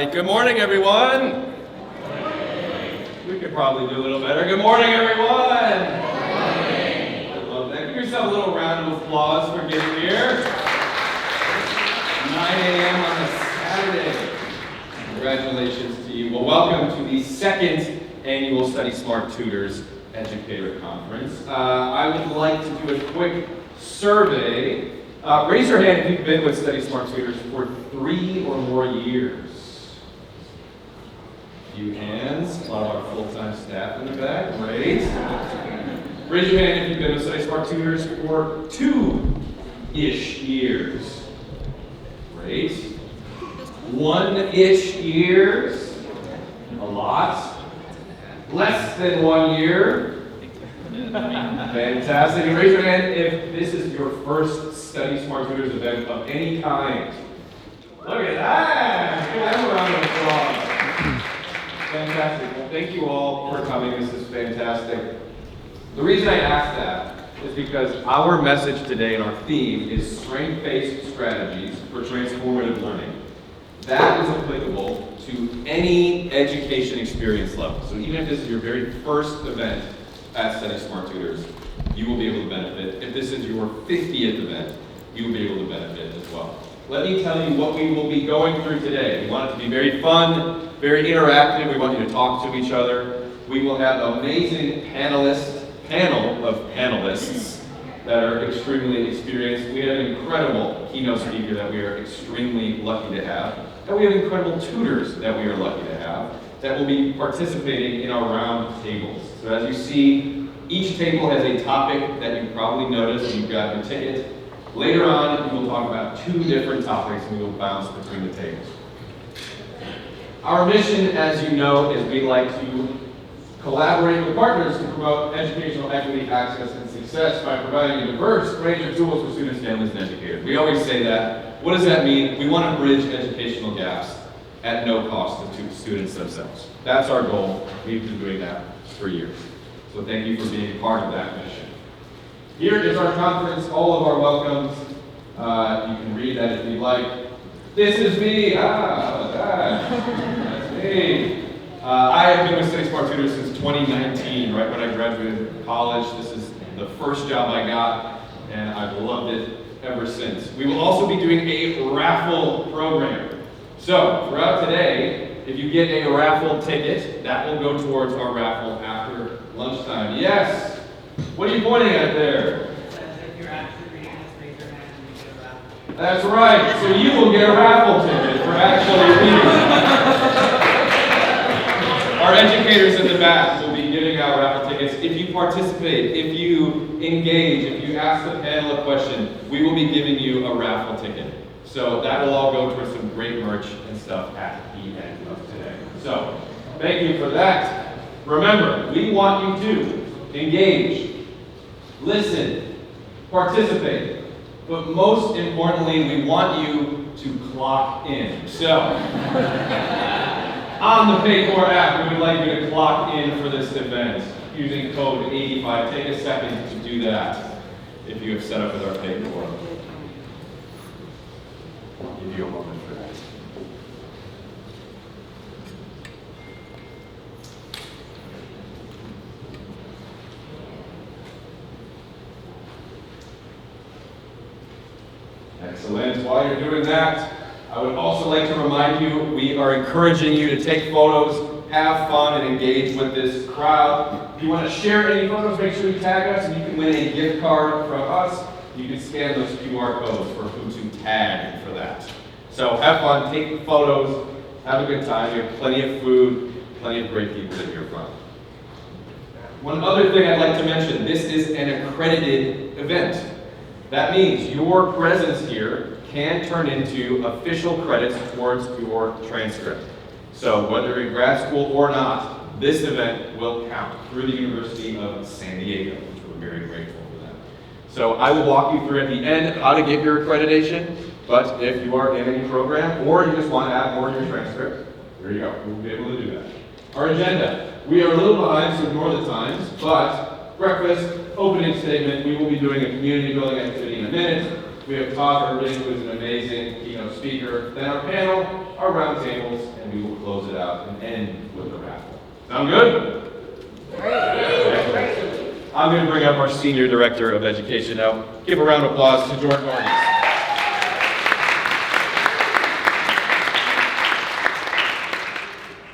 right, good morning, everyone. We could probably do a little better. Good morning, everyone. Good morning. Give yourself a little round of applause for getting here. 9 a.m. on a Saturday. Congratulations to you. Well, welcome to the second annual Study Smart Tutors Educator Conference. I would like to do a quick survey. Raise your hand if you've been with Study Smart Tutors for 3 or more years. A few hands. A lot of our full-time staff in the back. Great. Raise your hand if you've been with Study Smart Tutors for 2-ish years. Great. 1-ish years. A lot. Less than 1 year. Fantastic. And raise your hand if this is your first Study Smart Tutors event of any kind. Look at that! Give them a round of applause. Fantastic. Well, thank you all for coming. This is fantastic. The reason I asked that is because our message today and our theme is strength-based strategies for transformative learning. That is applicable to any education experience level. So even if this is your very first event at Study Smart Tutors, you will be able to benefit. If this is your 50th event, you will be able to benefit as well. Let me tell you what we will be going through today. We want it to be very fun, very interactive. We want you to talk to each other. We will have an amazing panel of panelists that are extremely experienced. We have an incredible keynote speaker that we are extremely lucky to have. And we have incredible tutors that we are lucky to have that will be participating in our round tables. So as you see, each table has a topic that you probably noticed when you got your ticket. Later on, we will talk about 2 different topics and we will bounce between the tables. Our mission, as you know, is we like to collaborate with partners to promote educational equity, access, and success by providing a diverse range of tools for students, families, and educators. We always say that. What does that mean? We want to bridge educational gaps at no cost to students themselves. That's our goal. We've been doing that for years. So thank you for being part of that mission. Here is our conference, all of our welcomes. You can read that if you'd like. This is me. That's me. I have been with Study Smart Tutors since 2019, right when I graduated college. This is the first job I got, and I've loved it ever since. We will also be doing a raffle program. So throughout today, if you get a raffle ticket, that will go towards our raffle after lunchtime. Yes. What are you pointing at there? If you're actually reading this, raise your hand and you get a raffle. That's right. So you will get a raffle ticket for actually reading. Our educators in the back will be giving out raffle tickets. If you participate, if you engage, if you ask the panel a question, we will be giving you a raffle ticket. So that will all go towards some great merch and stuff at the end of today. So thank you for that. Remember, we want you to engage, listen, participate, but most importantly, we want you to clock in. So, on the Paycor app, we would like you to clock in for this event using code 85. Take a second to do that if you have set up with our Paycor. I'll give you a moment for that. Excellent. While you're doing that, I would also like to remind you, we are encouraging you to take photos, have fun, and engage with this crowd. If you want to share any photos, make sure you tag us, and you can win a gift card from us. You can scan those QR codes for who to tag for that. So have fun, take photos, have a good time. We have plenty of food, plenty of great people to hear from. One other thing I'd like to mention, this is an accredited event. That means your presence here can turn into official credits towards your transcript. So whether you're in grad school or not, this event will count through the University of San Diego, which we're very grateful for that. So I will walk you through at the end how to get your accreditation, but if you are in any program or you just want to add more to your transcript, there you go, we'll be able to do that. Our agenda, we are a little behind, so ignore the times, but breakfast, opening statement, we will be doing a community building activity in a minute. We have Todd Irving, who is an amazing keynote speaker. Then our panel, our roundtables, and we will close it out and end with a raffle. Sound good? Great. I'm going to bring up our Senior Director of Education now. Give a round of applause to Jordan Norris.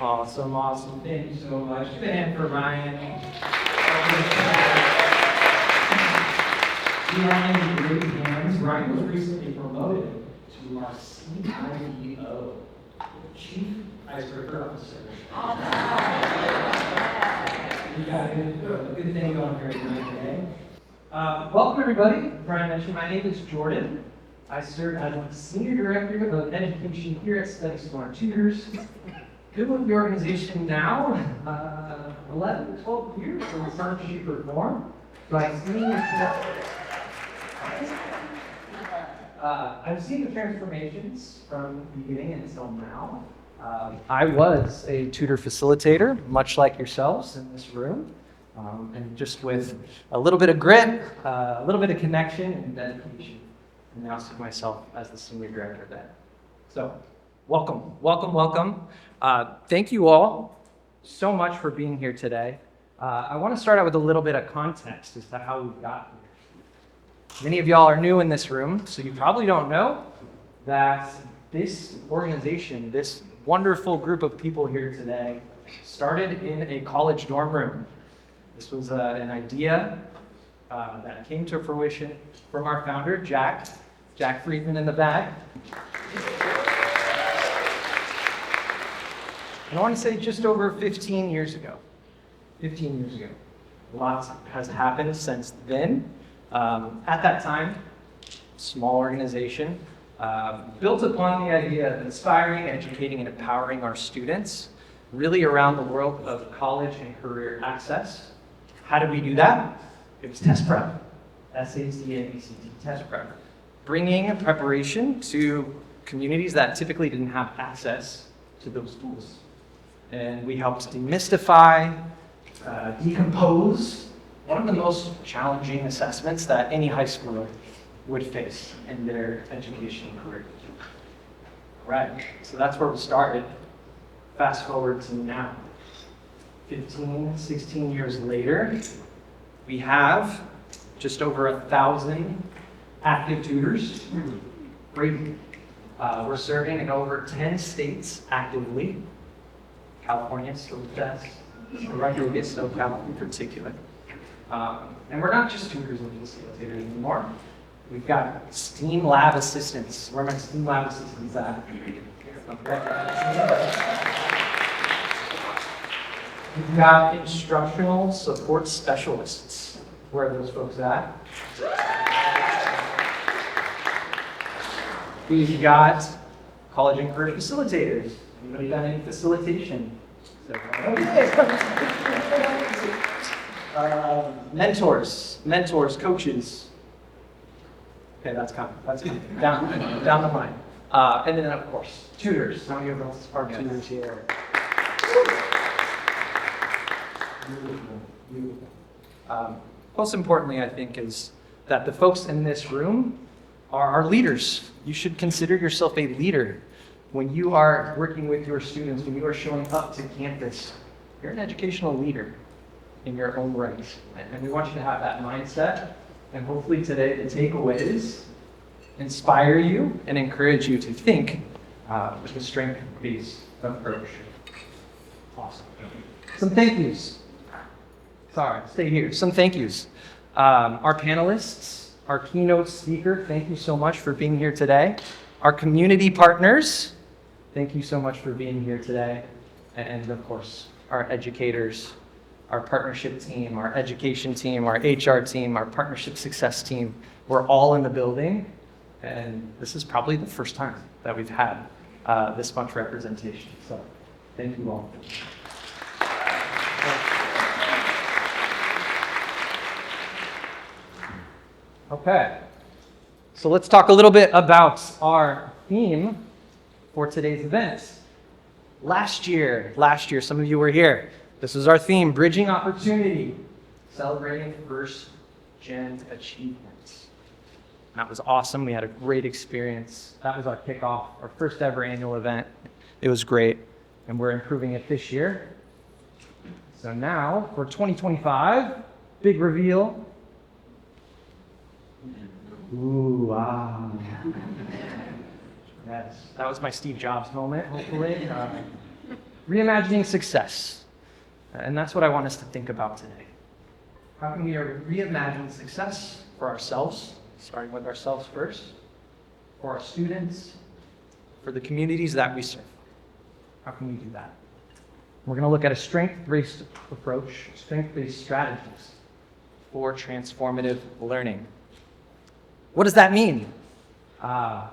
Awesome. Thank you so much. Give a hand for Ryan. Behind the great hands, Ryan was recently promoted to our CIO, Chief Icebreaker Officer. We got a good thing going here today. Welcome everybody. Brian mentioned my name is Jordan. I serve as the Senior Director of Education here at Study Smart Tutors. Been with the organization now 11 to 12 years in some shape or form. I've seen the transformations from the beginning until now. I was a tutor facilitator, much like yourselves in this room, and just with a little bit of grit, a little bit of connection and dedication, and now see myself as the Senior Director of Ed. So, welcome. Thank you all so much for being here today. I want to start out with a little bit of context as to how we got here. Many of y'all are new in this room, so you probably don't know that this organization, this wonderful group of people here today, started in a college dorm room. This was an idea that came to fruition from our founder, Jack Friedman in the back. And I want to say just over 15 years ago. Lots has happened since then. At that time, small organization, built upon the idea of inspiring, educating, and empowering our students, really around the world of college and career access. How did we do that? It was test prep, SAT and ACT test prep. Bringing preparation to communities that typically didn't have access to those tools. And we helped demystify, decompose one of the most challenging assessments that any high schooler would face in their education career. Right, so that's where we started. Fast forward to now. 15, 16 years later, we have just over 1,000 active tutors. Great. We're serving in over 10 states actively. California still the best. Right here we get SoCal in particular. And we're not just tutors and facilitators anymore. We've got STEAM lab assistants. Where are my STEAM lab assistants at? We've got instructional support specialists. Where are those folks at? We've got college and career facilitators. Anybody done any facilitation? Mentors, coaches. Okay, that's coming. Down the line. And then, of course, tutors. How many of us are tutors here? Beautiful. Most importantly, I think, is that the folks in this room are our leaders. You should consider yourself a leader. When you are working with your students, when you are showing up to campus, you're an educational leader in your own right. And we want you to have that mindset. And hopefully today the takeaways inspire you and encourage you to think with a strength-based approach. Awesome. Some thank yous. Sorry, stay here. Some thank yous. Our panelists, our keynote speaker, thank you so much for being here today. Our community partners, thank you so much for being here today. And of course, our educators, our partnership team, our education team, our HR team, our partnership success team. We're all in the building. And this is probably the first time that we've had this much representation. So thank you all. Okay, so let's talk a little bit about our theme for today's event. Last year, some of you were here. This was our theme, Bridging Opportunity, celebrating first-gen achievements. That was awesome. We had a great experience. That was our kickoff, our first ever annual event. It was great, and we're improving it this year. So now, for 2025, big reveal. Ooh, wow. Yes, that was my Steve Jobs moment, hopefully. Reimagining success. And that's what I want us to think about today. How can we reimagine success for ourselves, starting with ourselves first, for our students, for the communities that we serve? How can we do that? We're going to look at a strength-based approach, strength-based strategies for transformative learning. What does that mean? I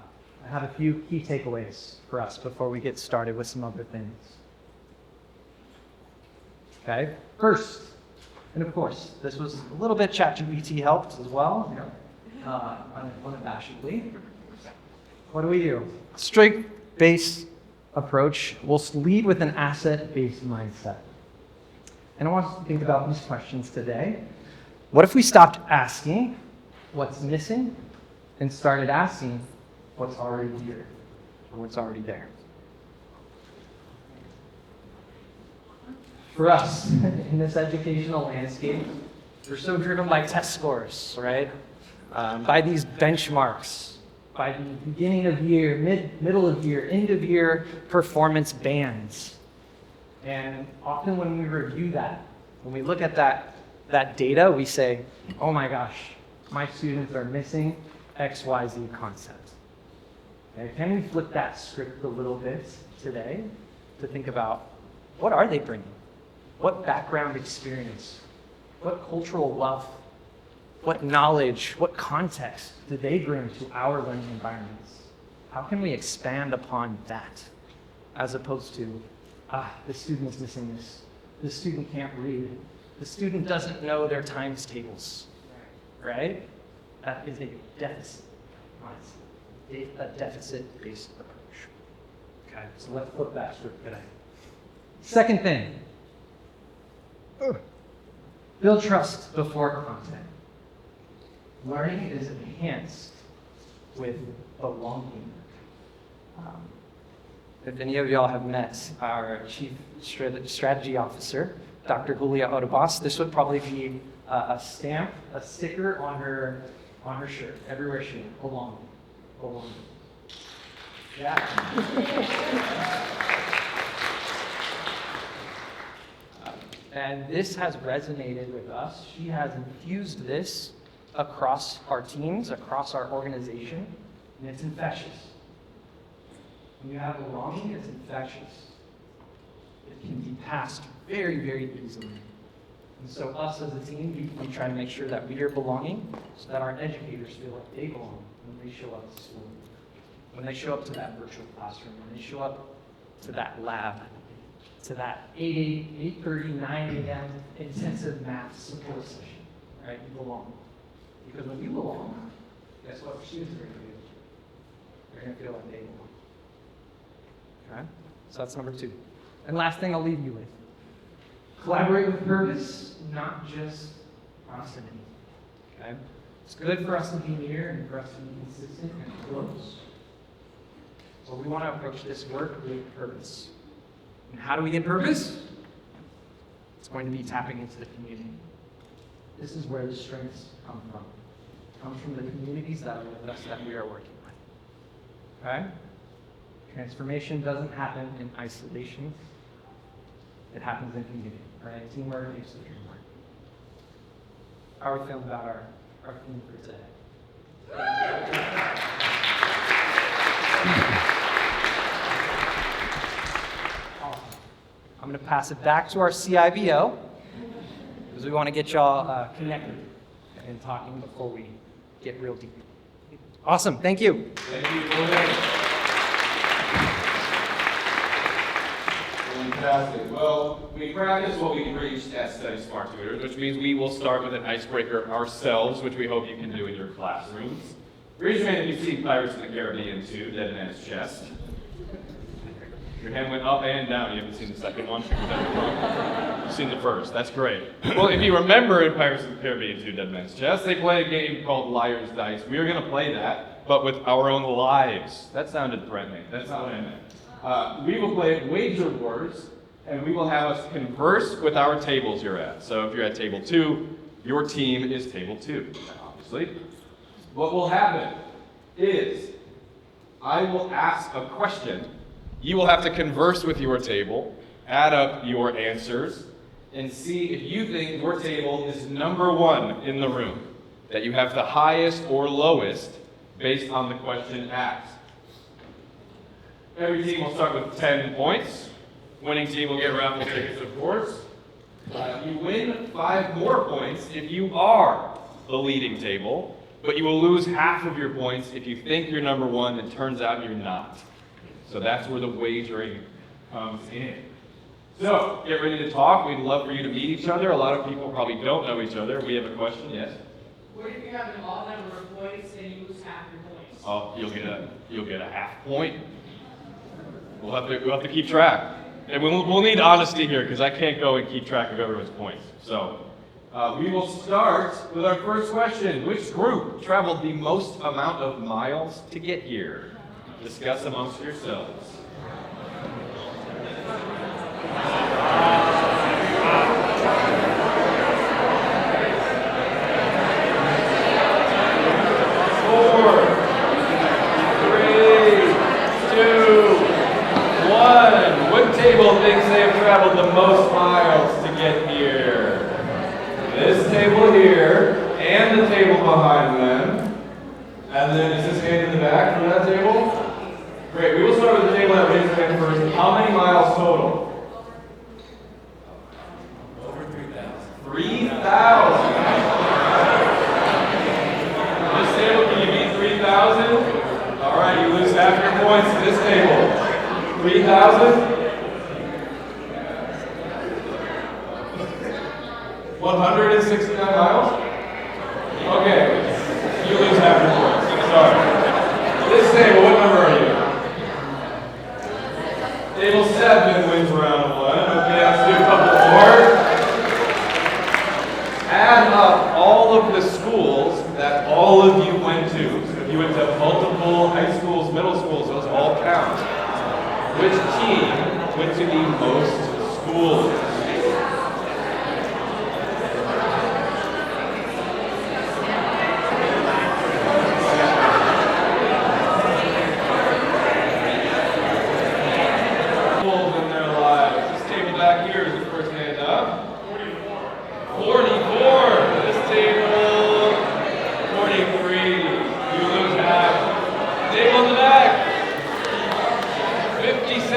have a few key takeaways for us before we get started with some other things. Okay, first, and of course, this was a little bit ChatGPT helped as well, unabashedly. What do? Strength-based approach will lead with an asset-based mindset. And I want us to think about these questions today. What if we stopped asking what's missing and started asking what's already here or what's already there? For us, in this educational landscape, we're so driven by test scores, right? By these benchmarks, by the beginning of year, middle of year, end of year performance bands. And often when we review that, when we look at that data, we say, oh my gosh, my students are missing XYZ concept. Okay, can we flip that script a little bit today to think about what are they bringing? What background experience? What cultural wealth? What knowledge? What context do they bring to our learning environments? How can we expand upon that as opposed to, the student is missing this. The student can't read. The student doesn't know their times tables, right? That is a deficit. A deficit-based approach. Okay, so let's flip that script today. Second thing, build trust before content. Learning is enhanced with belonging. If any of y'all have met our Chief Strategy Officer, Dr. Julia Otobas, this would probably be a stamp, a sticker on her shirt, everywhere she went, belonging. Belonging. Yeah. And this has resonated with us. She has infused this across our teams, across our organization, and it's infectious. When you have belonging, it's infectious. It can be passed very, very easily. And so us as a team, we try to make sure that we are belonging so that our educators feel like they belong when they show up to school, when they show up to that virtual classroom, when they show up to that lab, to that 8:30, 9 a.m. intensive math support session, right? You belong. Because when you belong, guess what students are going to do? They're going to feel like they belong. Okay? So that's number 2. And last thing I'll leave you with. Collaborate with purpose, not just proximity. Okay? It's good for us to be near and for us to be consistent and close. But we want to approach this work with purpose. And how do we get purpose? It's going to be tapping into the community. This is where the strengths come from. It comes from the communities that are with us that we are working with. Okay? Transformation doesn't happen in isolation. It happens in community. Right? Teamwork makes the dream work. How are we feeling about our theme for today? Awesome. I'm going to pass it back to our CIBO because we want to get y'all connected and talking before we get real deep. Awesome. Thank you. Thank you. Fantastic. Well, we practice what we preach at Study Smart Tutors, which means we will start with an icebreaker ourselves, which we hope you can do in your classrooms. Raise your hand if you've seen Pirates of the Caribbean 2, Dead Man's Chest. Your hand went up and down. You haven't seen the second one? You've seen the first. That's great. Well, if you remember in Pirates of the Caribbean 2 Dead Man's Chest, they play a game called Liar's Dice. We are going to play that, but with our own lives. That sounded threatening. That's not what I meant. We will play Wager Wars, and we will have us converse with our tables you're at. So if you're at table 2, your team is table 2, obviously. What will happen is I will ask a question. You will have to converse with your table, add up your answers, and see if you think your table is number 1 in the room, that you have the highest or lowest based on the question asked. Every team will start with 10 points. Winning team will get raffle tickets, of course. You win 5 more points if you are the leading table, but you will lose half of your points if you think you're number 1 and turns out you're not. So that's where the wagering comes in. So, get ready to talk. We'd love for you to meet each other. A lot of people probably don't know each other. We have a question, yes? What if you have an odd number of points and you lose half your points? Oh, you'll get a half point. We'll have to keep track. And we'll need honesty here because I can't go and keep track of everyone's points. So, we will start with our first question. Which group traveled the most amount of miles to get here? Discuss amongst yourselves. What table thinks they have traveled the most miles to get here? This table here, and the table behind them. And then is this hand in the back from that table? Great, we will start with the table that raised their hand first. How many miles total? Over 3,000. 3,000? This table, can you beat 3,000? All right, you lose half your points to this table. 3,000? 169 miles? Okay, you lose half your points. Sorry. This table, what number are you? Table 7 wins round 1. Okay, let's do a couple more. Add up all of the schools that all of you went to. So if you went to multiple high schools, middle schools, those all count. Which team went to the most schools? In their lives. This table back here is the first hand up. 44. This table, 43. You lose half. Table in the back. 57.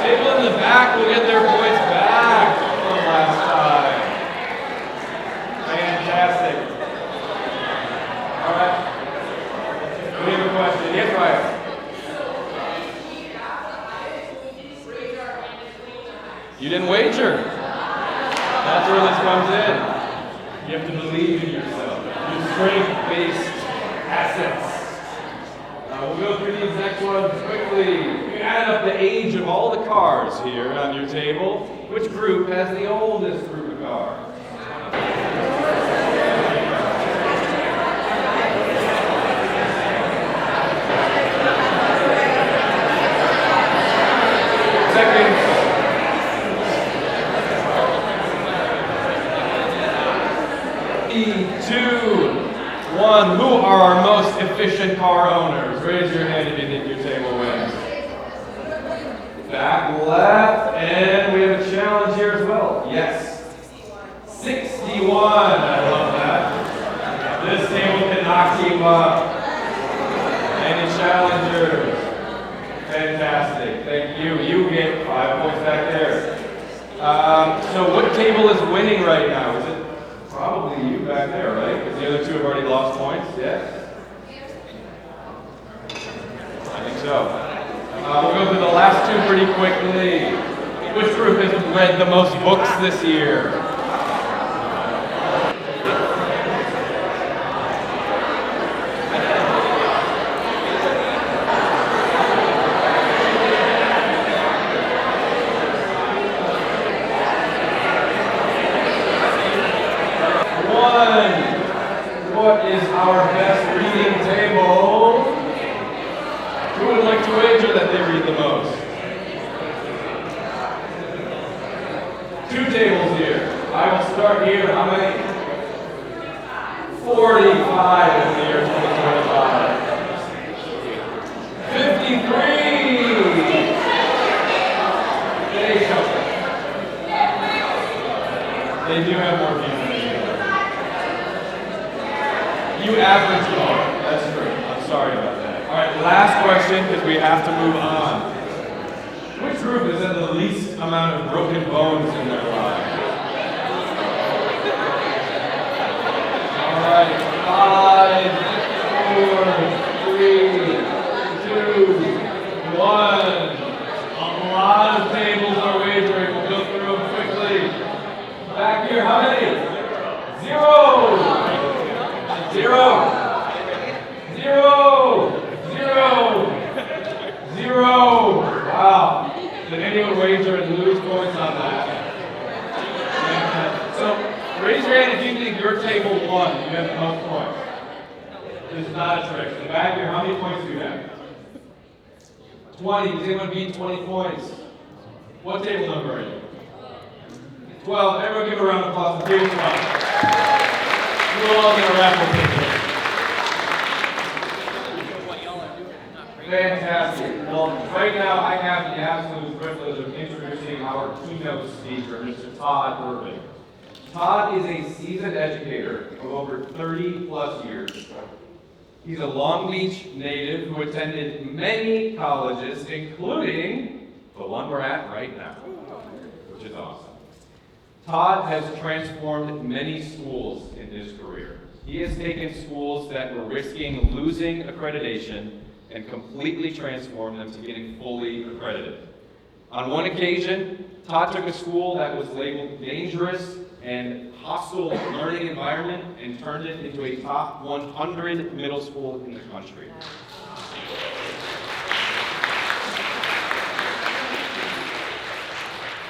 Table in the back will get their points back from last time. Fantastic. All right. We have a question. Yes, Ryan. You didn't wager. That's where this comes in. You have to believe in yourself. Use strength-based assets. We'll go through these next ones quickly. You add up the age of all the cars here on your table. Which group has the oldest group of cars? Second. 2, 1. Who are our most efficient car owners? Raise your hand if you think your table wins. Back left, and we have a challenge here as well. Yes. 61. I love that. This table can knock you up. Any challengers? Fantastic. Thank you. You get 5 points back there. So what table is winning right now? Is it probably you back there, right? Because the other two have already lost points, yes? I think so. We'll go through the last two pretty quickly. Which group has read the most books this year? our best reading table? Who would like to wager that they read the most? 2 tables here. I will start here. How many? 45 in the year 2025. 53! They do have more people than you. You average more. That's true. I'm sorry about that. All right, last question because we have to move on. Which group has had the least amount of broken bones in their lives? All right, 5, 4, 3, 2, 1. A lot of tables are wagering. We'll go through them quickly. Back here, how many? 0. 0. 0. 0. 0. Wow. Did anyone wager and lose points on that? So raise your hand if you think your table won. You have the most points. This is not a trick. In the back here, how many points do you have? 20. Does anyone beat 20 points? What table number are you? 12. Everyone give a round of applause for table 12. We're all going to raffle tickets. Fantastic. Well, right now I have the absolute privilege of introducing our keynote speaker, Mr. Todd Irving. Todd is a seasoned educator of over 30 plus years. He's a Long Beach native who attended many colleges, including the one we're at right now, which is awesome. Todd has transformed many schools in his career. He has taken schools that were risking losing accreditation and completely transformed them to getting fully accredited. On one occasion, Todd took a school that was labeled dangerous and hostile learning environment and turned it into a top 100 middle school in the country.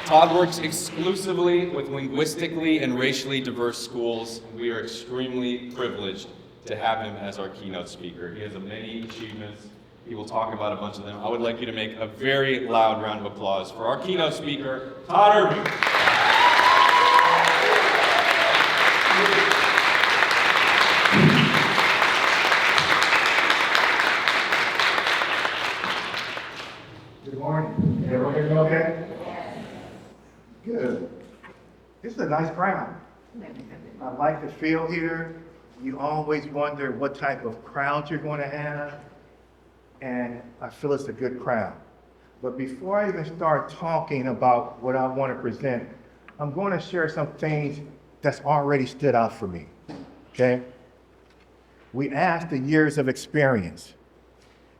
Todd works exclusively with linguistically and racially diverse schools. We are extremely privileged to have him as our keynote speaker. He has many achievements. He will talk about a bunch of them. I would like you to make a very loud round of applause for our keynote speaker, Todd Irving. Good morning. Everyone hear me okay? Good. This is a nice crowd. I like the feel here. You always wonder what type of crowd you're going to have, and I feel it's a good crowd. But before I even start talking about what I want to present, I'm going to share some things that's already stood out for me, okay? We asked the years of experience,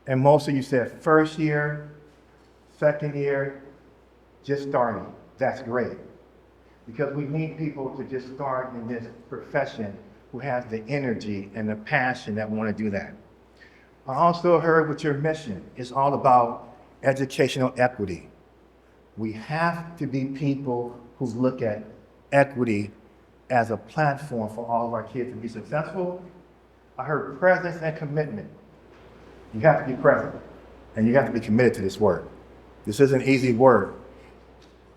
and most of you said first year, second year, just starting. That's great, because we need people to just start in this profession who has the energy and the passion that want to do that. I also heard what your mission is all about: educational equity. We have to be people who look at equity as a platform for all of our kids to be successful. I heard presence and commitment. You have to be present, and you have to be committed to this work. This isn't easy work.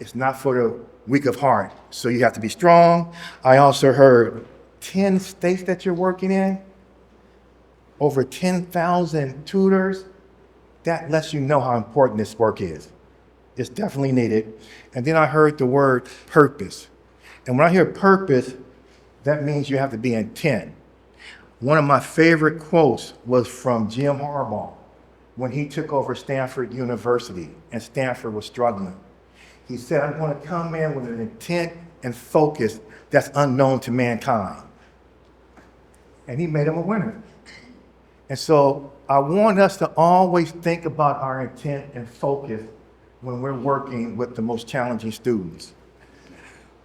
It's not for the weak of heart, so you have to be strong. I also heard 10 states that you're working in, over 10,000 tutors. That lets you know how important this work is. It's definitely needed. And then I heard the word purpose. And when I hear purpose, that means you have to be intent. One of my favorite quotes was from Jim Harbaugh when he took over Stanford University and Stanford was struggling. He said, I'm going to come in with an intent and focus that's unknown to mankind. And he made him a winner. And so I want us to always think about our intent and focus when we're working with the most challenging students.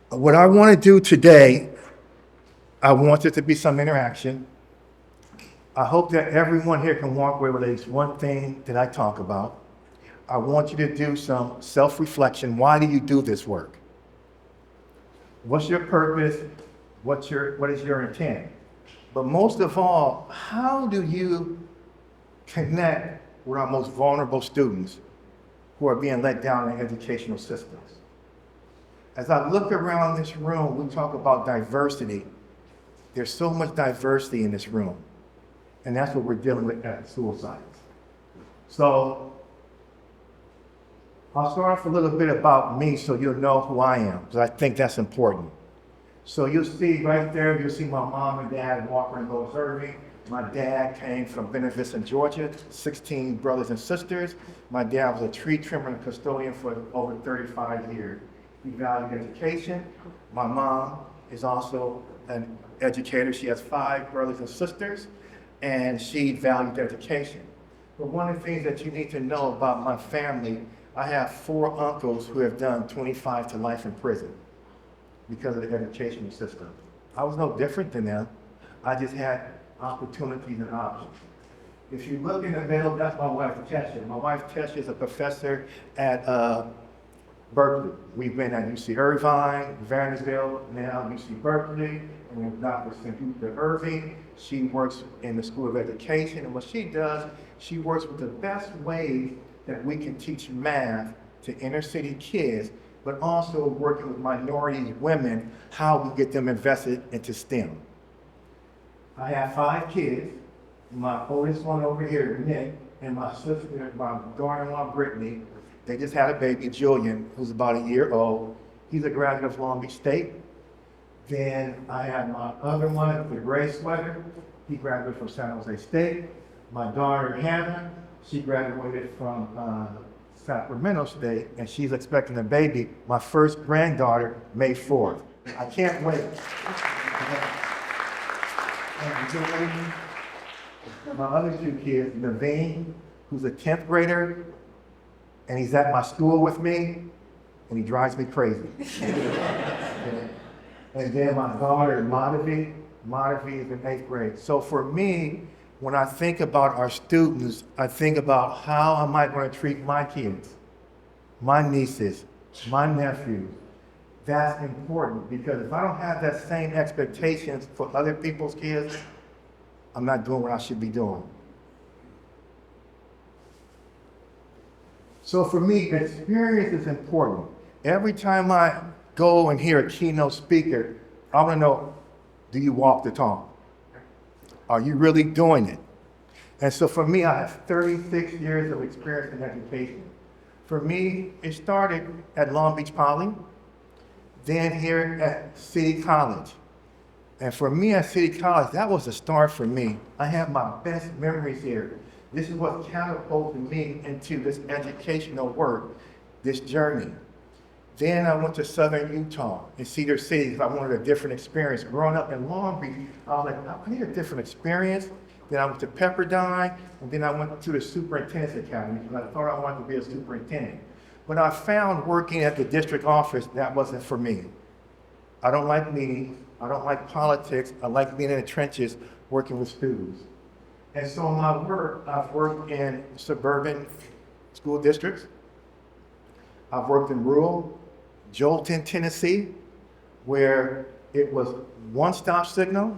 What I want to do today, I want there to be some interaction. I hope that everyone here can walk away with at least one thing that I talk about. I want you to do some self-reflection. Why do you do this work? What's your purpose? What is your intent? But most of all, how do you connect with our most vulnerable students who are being let down in educational systems? As I look around this room, we talk about diversity. There's so much diversity in this room. And that's what we're dealing with at suicides. So I'll start off a little bit about me so you'll know who I am, because I think that's important. So you'll see right there, you'll see my mom and dad walking in Todd Irving. My dad came from Benavista, Georgia, 16 brothers and sisters. My dad was a tree trimmer and custodian for over 35 years. He valued education. My mom is also an educator. She has 5 brothers and sisters, and she valued education. But one of the things that you need to know about my family, I have 4 uncles who have done 25 to life in prison because of the educational system. I was no different than them. I just had opportunities and options. If you look in the middle, that's my wife, Tesha. My wife, Tesha, is a professor at Berkeley. We've been at UC Irvine, Vanderbilt, now UC Berkeley, and we've got with Todd Irving. She works in the School of Education, and what she does, she works with the best ways that we can teach math to inner city kids, but also working with minority women, how we get them invested into STEM. I have 5 kids. My oldest one over here, Nick, and my sister, my daughter-in-law, Brittany. They just had a baby, Julian, who's about a year old. He's a graduate of Long Beach State. Then I have my other one, the gray sweater. He graduated from San Jose State. My daughter, Hannah, she graduated from Sacramento State, and she's expecting a baby, my first granddaughter, May 4th. I can't wait. And my other 2 kids, Naveen, who's a 10th grader, and he's at my school with me, and he drives me crazy. And then my daughter, Madhavi is in 8th grade. So for me, when I think about our students, I think about how am I going to treat my kids, my nieces, my nephews. That's important, because if I don't have that same expectations for other people's kids, I'm not doing what I should be doing. So for me, experience is important. Every time I go and hear a keynote speaker, I want to know, do you walk the talk? Are you really doing it? And so for me, I have 36 years of experience in education. For me, it started at Long Beach Poly, then here at City College. And for me at City College, that was the start for me. I have my best memories here. This is what catapulted me into this educational work, this journey. Then I went to Southern Utah in Cedar City because I wanted a different experience. Growing up in Long Beach, I was like, I need a different experience. Then I went to Pepperdine, and then I went to the Superintendent's Academy because I thought I wanted to be a superintendent. But I found working at the district office, that wasn't for me. I don't like meetings. I don't like politics. I like being in the trenches working with students. And so in my work, I've worked in suburban school districts. I've worked in rural Jolton, Tennessee, where it was one-stop signal.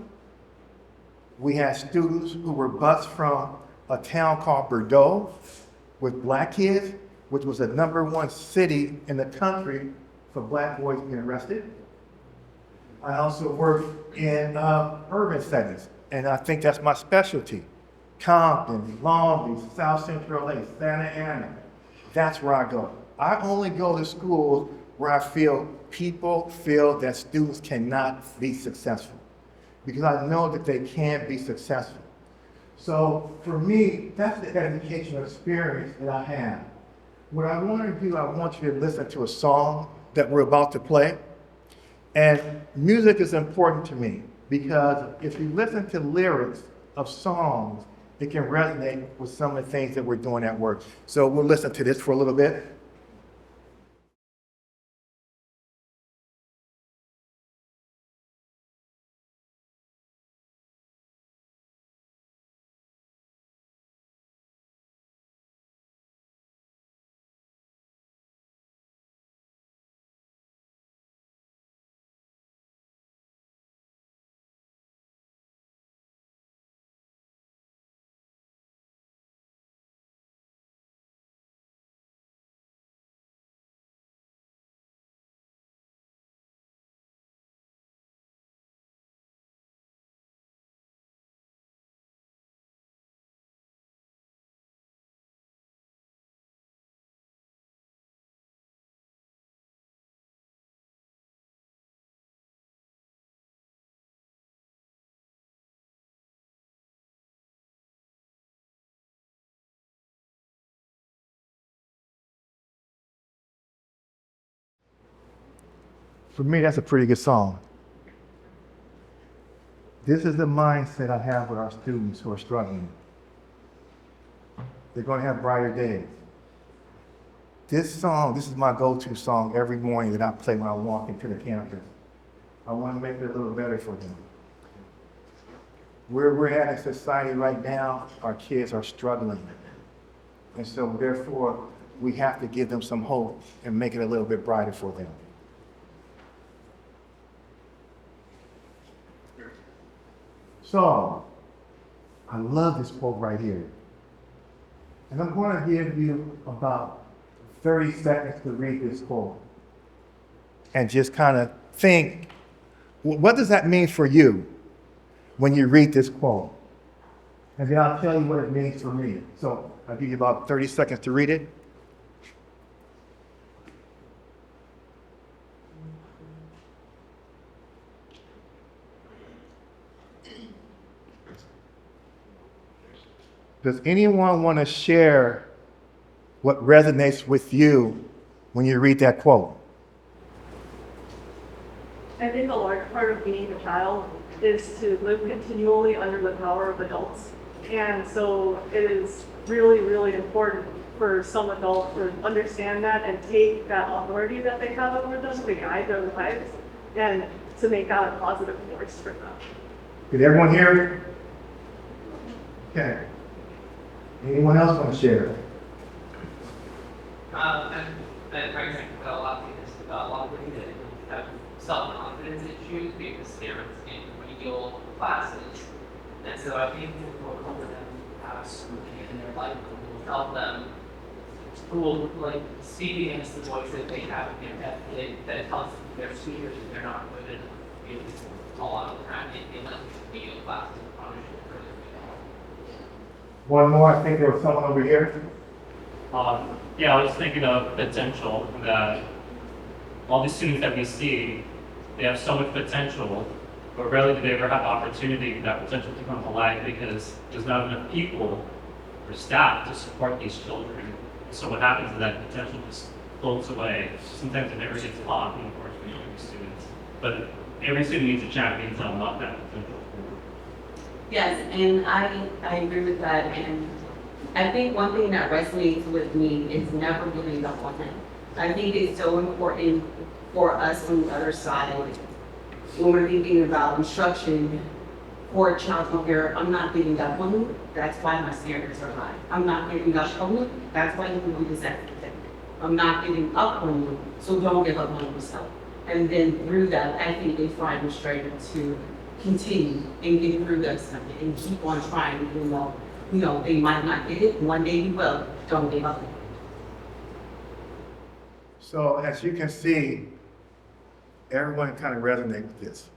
We had students who were bused from a town called Bordeaux with black kids, which was the #1 city in the country for black boys being arrested. I also worked in urban settings, and I think that's my specialty. Compton, Long Beach, South Central LA, Santa Ana. That's where I go. I only go to schools where I feel people feel that students cannot be successful, because I know that they can be successful. So for me, that's the educational experience that I have. What I want to do, I want you to listen to a song that we're about to play. And music is important to me because if you listen to lyrics of songs, it can resonate with some of the things that we're doing at work. So we'll listen to this for a little bit. For me, that's a pretty good song. This is the mindset I have with our students who are struggling. They're going to have brighter days. This song, this is my go-to song every morning that I play when I walk into the campus. I want to make it a little better for them. Where we're at in society right now, our kids are struggling. And so therefore, we have to give them some hope and make it a little bit brighter for them. So, I love this quote right here. And I'm going to give you about 30 seconds to read this quote. And just kind of think, what does that mean for you when you read this quote? And then I'll tell you what it means for me. So, I'll give you about 30 seconds to read it. Does anyone want to share what resonates with you when you read that quote? I think a large part of being a child is to live continually under the power of adults. And so it is really, really important for some adults to understand that and take that authority that they have over them to guide their lives and to make that a positive force for them. Did everyone hear it? Okay. Anyone else want to share? And I think that a lot of things that have self-confidence issues because they're in remedial classes. And so I think it's important for them to have something in their life that will help them, who will like speak against the voice that they have in their head that tells them their seniors that they're not good enough. Because a lot of the time they let remedial classes punish them for their failure. One more, I think there was someone over here. Yeah, I was thinking of potential, that all these students that we see, they have so much potential, but rarely do they ever have the opportunity for that potential to come to life because there's not enough people or staff to support these children. So what happens is that potential just floats away. Sometimes it never gets taught, and of course, we young students. But every student needs a champion to unlock that potential. Yes, and I agree with that. And I think one thing that resonates with me is never giving up on them. I think it's so important for us on the other side when we're thinking about instruction for a child from here. I'm not giving up on you. That's why my standards are high. I'm not giving up on you. That's why you do this everything. I'm not giving up on you, so don't give up on yourself. And then through that, I think they find the strength to continue and get through that stuff and keep on trying, even though, they might not get it. One day you will. Don't give up. So as you can see, everyone kind of resonates with this.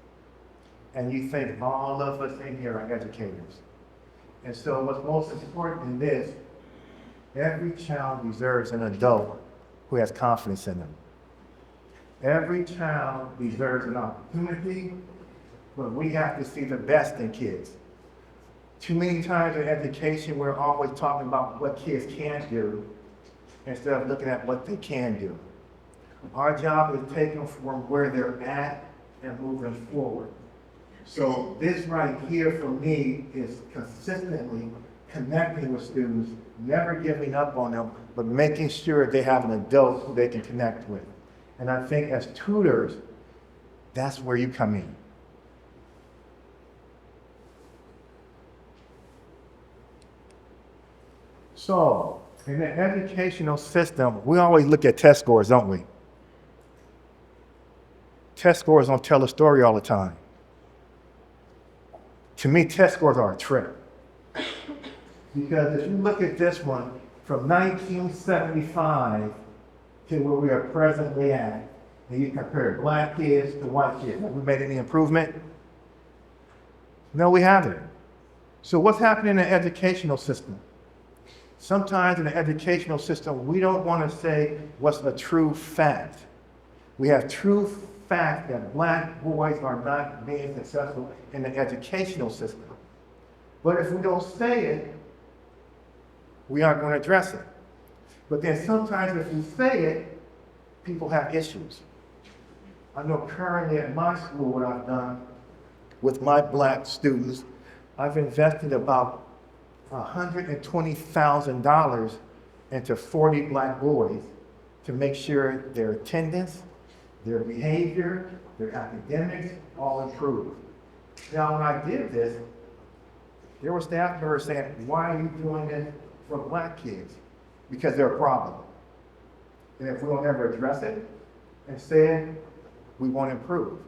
And you think all of us in here are educators. And so what's most important in this, every child deserves an adult who has confidence in them. Every child deserves an opportunity, but we have to see the best in kids. Too many times in education, we're always talking about what kids can't do instead of looking at what they can do. Our job is to take them from where they're at and move them forward. So this right here for me is consistently connecting with students, never giving up on them, but making sure they have an adult who they can connect with. And I think as tutors, that's where you come in. So, in the educational system, we always look at test scores, don't we? Test scores don't tell a story all the time. To me, test scores are a trick. Because if you look at this one, from 1975 to where we are presently at, and you compare black kids to white kids, have we made any improvement? No, we haven't. So what's happening in the educational system? Sometimes in the educational system, we don't want to say what's a true fact. We have true fact that black boys are not being successful in the educational system. But if we don't say it, we aren't going to address it. But then sometimes if we say it, people have issues. I know currently at my school, what I've done with my black students, I've invested about $120,000 into 40 black boys to make sure their attendance, their behavior, their academics all improve. Now, when I did this, there were staff members saying, why are you doing this for black kids? Because they're a problem. And if we don't ever address it and say it, we won't improve.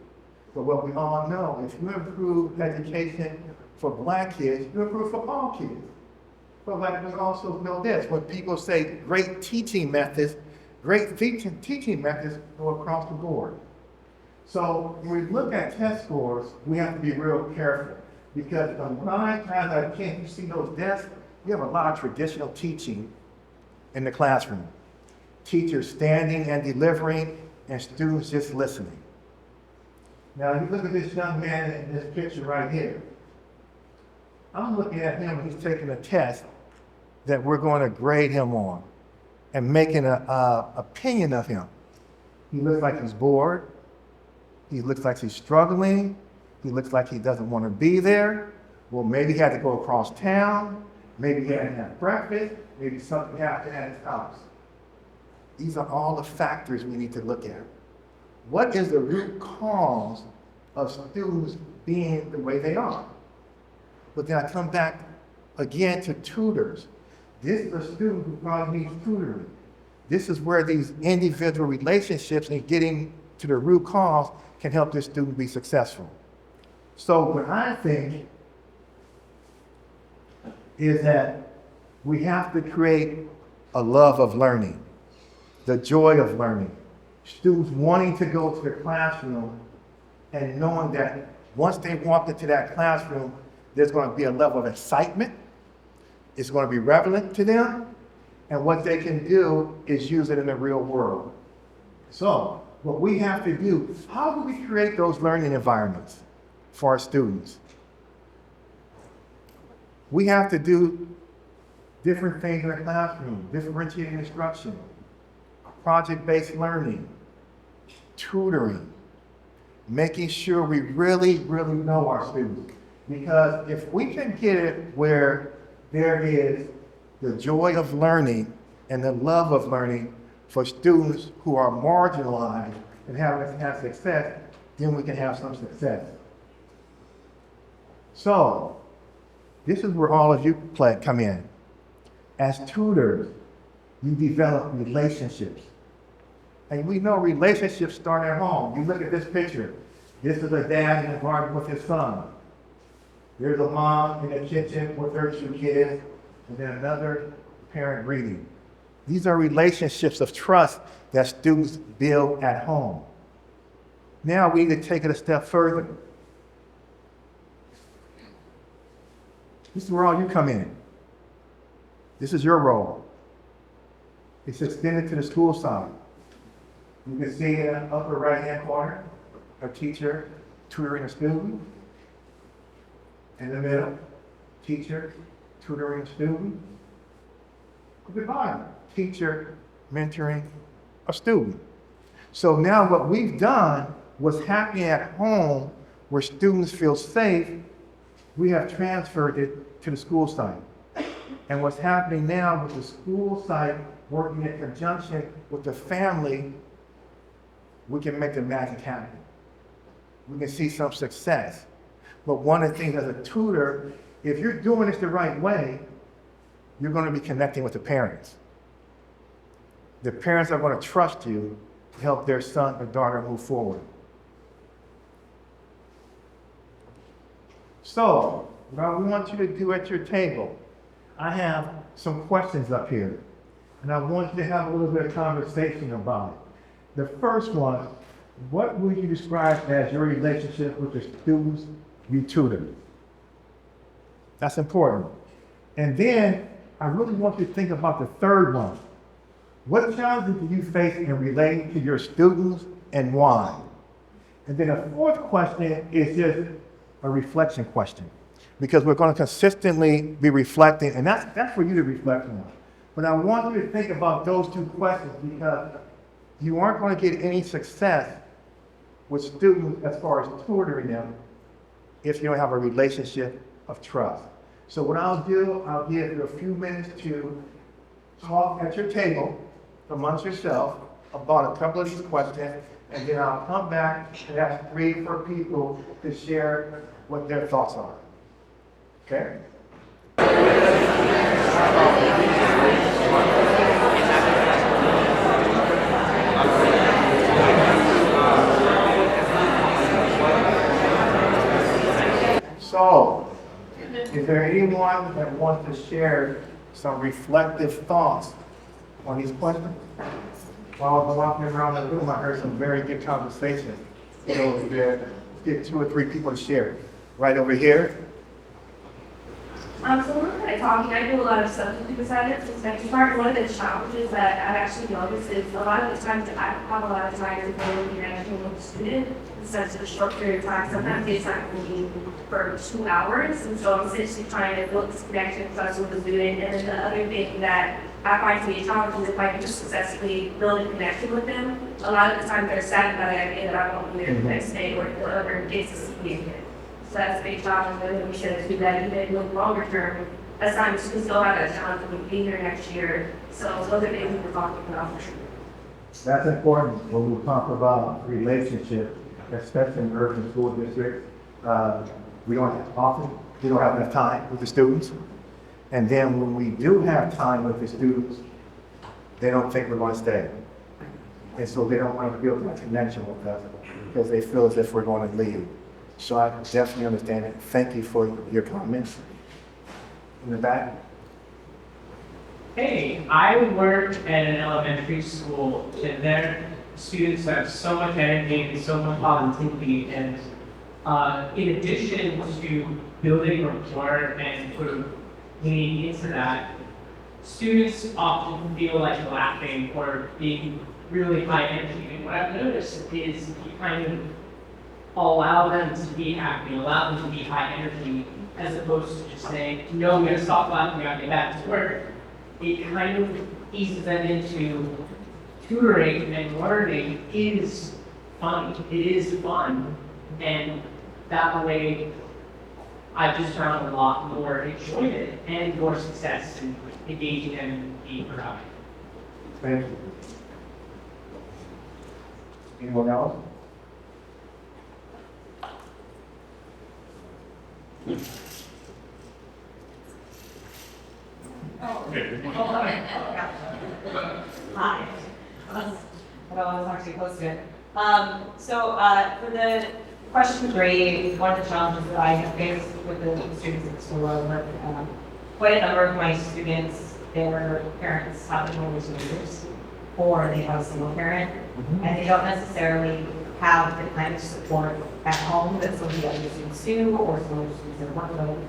But what we all know, if you improve education for black kids, you improve for all kids. But like we also know this, when people say great teaching methods go across the board. So when we look at test scores, we have to be real careful. Because the 9 times out of 10, you see those desks, you have a lot of traditional teaching in the classroom. Teachers standing and delivering, and students just listening. Now, you look at this young man in this picture right here. I'm looking at him, he's taking a test that we're going to grade him on and making an opinion of him. He looks like he's bored. He looks like he's struggling. He looks like he doesn't want to be there. Well, maybe he had to go across town. Maybe he had to have breakfast. Maybe something happened at his house. These are all the factors we need to look at. What is the root cause of students being the way they are? But then I come back again to tutors. This is a student who probably needs tutoring. This is where these individual relationships and getting to the root cause can help this student be successful. So what I think is that we have to create a love of learning, the joy of learning. Students wanting to go to the classroom and knowing that once they walk into that classroom, there's going to be a level of excitement. It's going to be relevant to them. And what they can do is use it in the real world. So what we have to do, how do we create those learning environments for our students? We have to do different things in the classroom, differentiated instruction, project-based learning, tutoring, making sure we really, really know our students. Because if we can get it where there is the joy of learning and the love of learning for students who are marginalized and haven't had success, then we can have some success. So, this is where all of you come in. As tutors, you develop relationships. And we know relationships start at home. You look at this picture. This is a dad in the garden with his son. There's a mom in the kitchen with her 2 kids, and then another parent reading. These are relationships of trust that students build at home. Now we need to take it a step further. This is where all you come in. This is your role. It's extended to the school side. You can see in the upper right-hand corner, a teacher tutoring a student. In the middle, teacher tutoring a student. At the bottom, teacher mentoring a student. So now what we've done, what's happening at home where students feel safe, we have transferred it to the school site. And what's happening now with the school site working in conjunction with the family, we can make the magic happen. We can see some success. But one of the things as a tutor, if you're doing this the right way, you're going to be connecting with the parents. The parents are going to trust you to help their son or daughter move forward. So, what I want you to do at your table, I have some questions up here, and I want you to have a little bit of conversation about it. The first one, what would you describe as your relationship with the students you tutor? That's important. And then I really want you to think about the third one. What challenges do you face in relating to your students and why? And then a fourth question is just a reflection question, because we're going to consistently be reflecting, and that's for you to reflect on. But I want you to think about those 2 questions, because you aren't going to get any success with students as far as tutoring them if you don't have a relationship of trust. So what I'll do, I'll give you a few minutes to talk at your table amongst yourself about a couple of these questions, and then I'll come back and ask 3 or 4 people to share what their thoughts are. Okay? So, is there anyone that wants to share some reflective thoughts on these questions? While I was walking around the room, I heard some very good conversations. So, get 2 or 3 people to share it. Right over here. So when I'm talking, I do a lot of substitute assignments and next part. One of the challenges that I've actually noticed is a lot of the times I have a lot of time to build connection with the student in such a short period of time. Sometimes they sign with me for 2 hours, and so I'm essentially trying to build this connection first with the student. And then the other thing that I find to be a challenge is if I can just successfully build a connection with them. A lot of the time they're saddened by the idea that I won't be there the next day or the other gets to see me again. So that's a big challenge, and we should do that even with longer term assignments. We still have that challenge of being here next year. So those are things we're talking about. That's important when we talk about relationship, especially in urban school districts. We don't have enough time with the students. And then when we do have time with the students, they don't think we're going to stay. And so they don't want to build that connection with us because they feel as if we're going to leave. So I definitely understand it. Thank you for your comments. In the back. Hey, I work at an elementary school, and their students have so much energy and so much positivity, and in addition to building rapport and sort of leaning into that, students often feel like laughing or being really high energy. And what I've noticed is you kind of allow them to be happy, allow them to be high energy, as opposed to just saying, no, we're gonna stop laughing, we gotta get back to work. It kind of eases them into tutoring and learning is fun. It is fun. And that way, I've just found a lot more enjoyment and more success in engaging them and being productive. Thank you. Anyone else? Hi. Well, I was actually close to it. For the question 3, one of the challenges that I have faced with the students at school, I work, quite a number of my students, their parents have enrolled tutors, or they have a single parent, and they don't necessarily have the kind of support at home that some of the other students do, or some of the students are working with.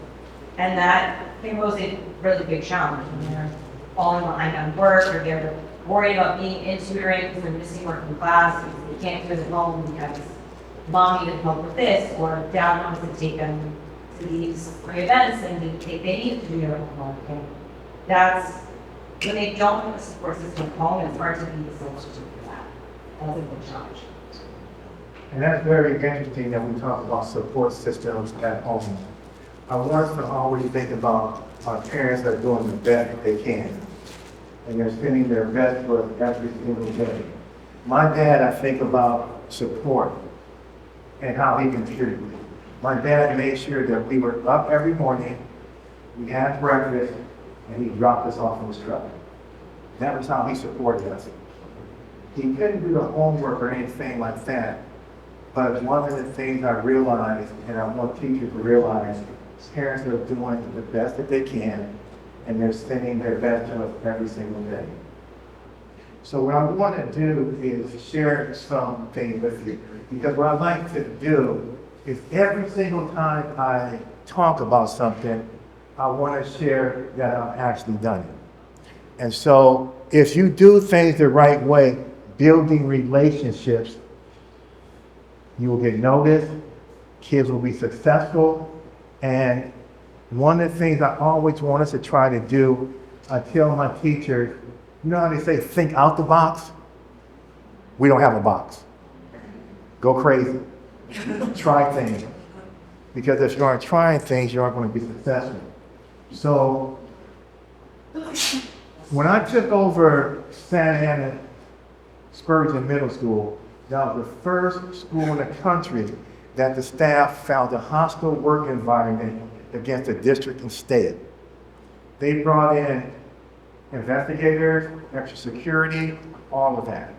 And that can pose a really big challenge when they're falling behind on work, or they're worried about being in tutoring because they're missing work from class, because they can't do it at home because mom needed help with this, or dad wants to take them to these free events and they need to do their homework. And that's, when they don't have a support system at home, it's hard to be a substitute for that. That's a big challenge. And that's very interesting that we talk about support systems at home. I want us to always think about our parents that are doing the best they can. And they're spending their best for us every single day. My dad, I think about support and how he contributed. My dad made sure that we were up every morning, we had breakfast, and he dropped us off in his truck. That was how he supported us. He couldn't do the homework or anything like that. But one of the things I realized, and I want teachers to realize, parents are doing the best that they can, and they're sending their best to us every single day. So what I want to do is share something with you, because what I like to do is every single time I talk about something, I want to share that I've actually done it. And so if you do things the right way, building relationships, you will get noticed, kids will be successful, and one of the things I always want us to try to do, I tell my teachers, you know how they say, think out the box? We don't have a box. Go crazy. Try things. Because if you aren't trying things, you aren't going to be successful. So, when I took over Santa Ana Spurgeon Middle School, that was the first school in the country that the staff found a hostile work environment against the district and state. They brought in investigators, extra security, all of that.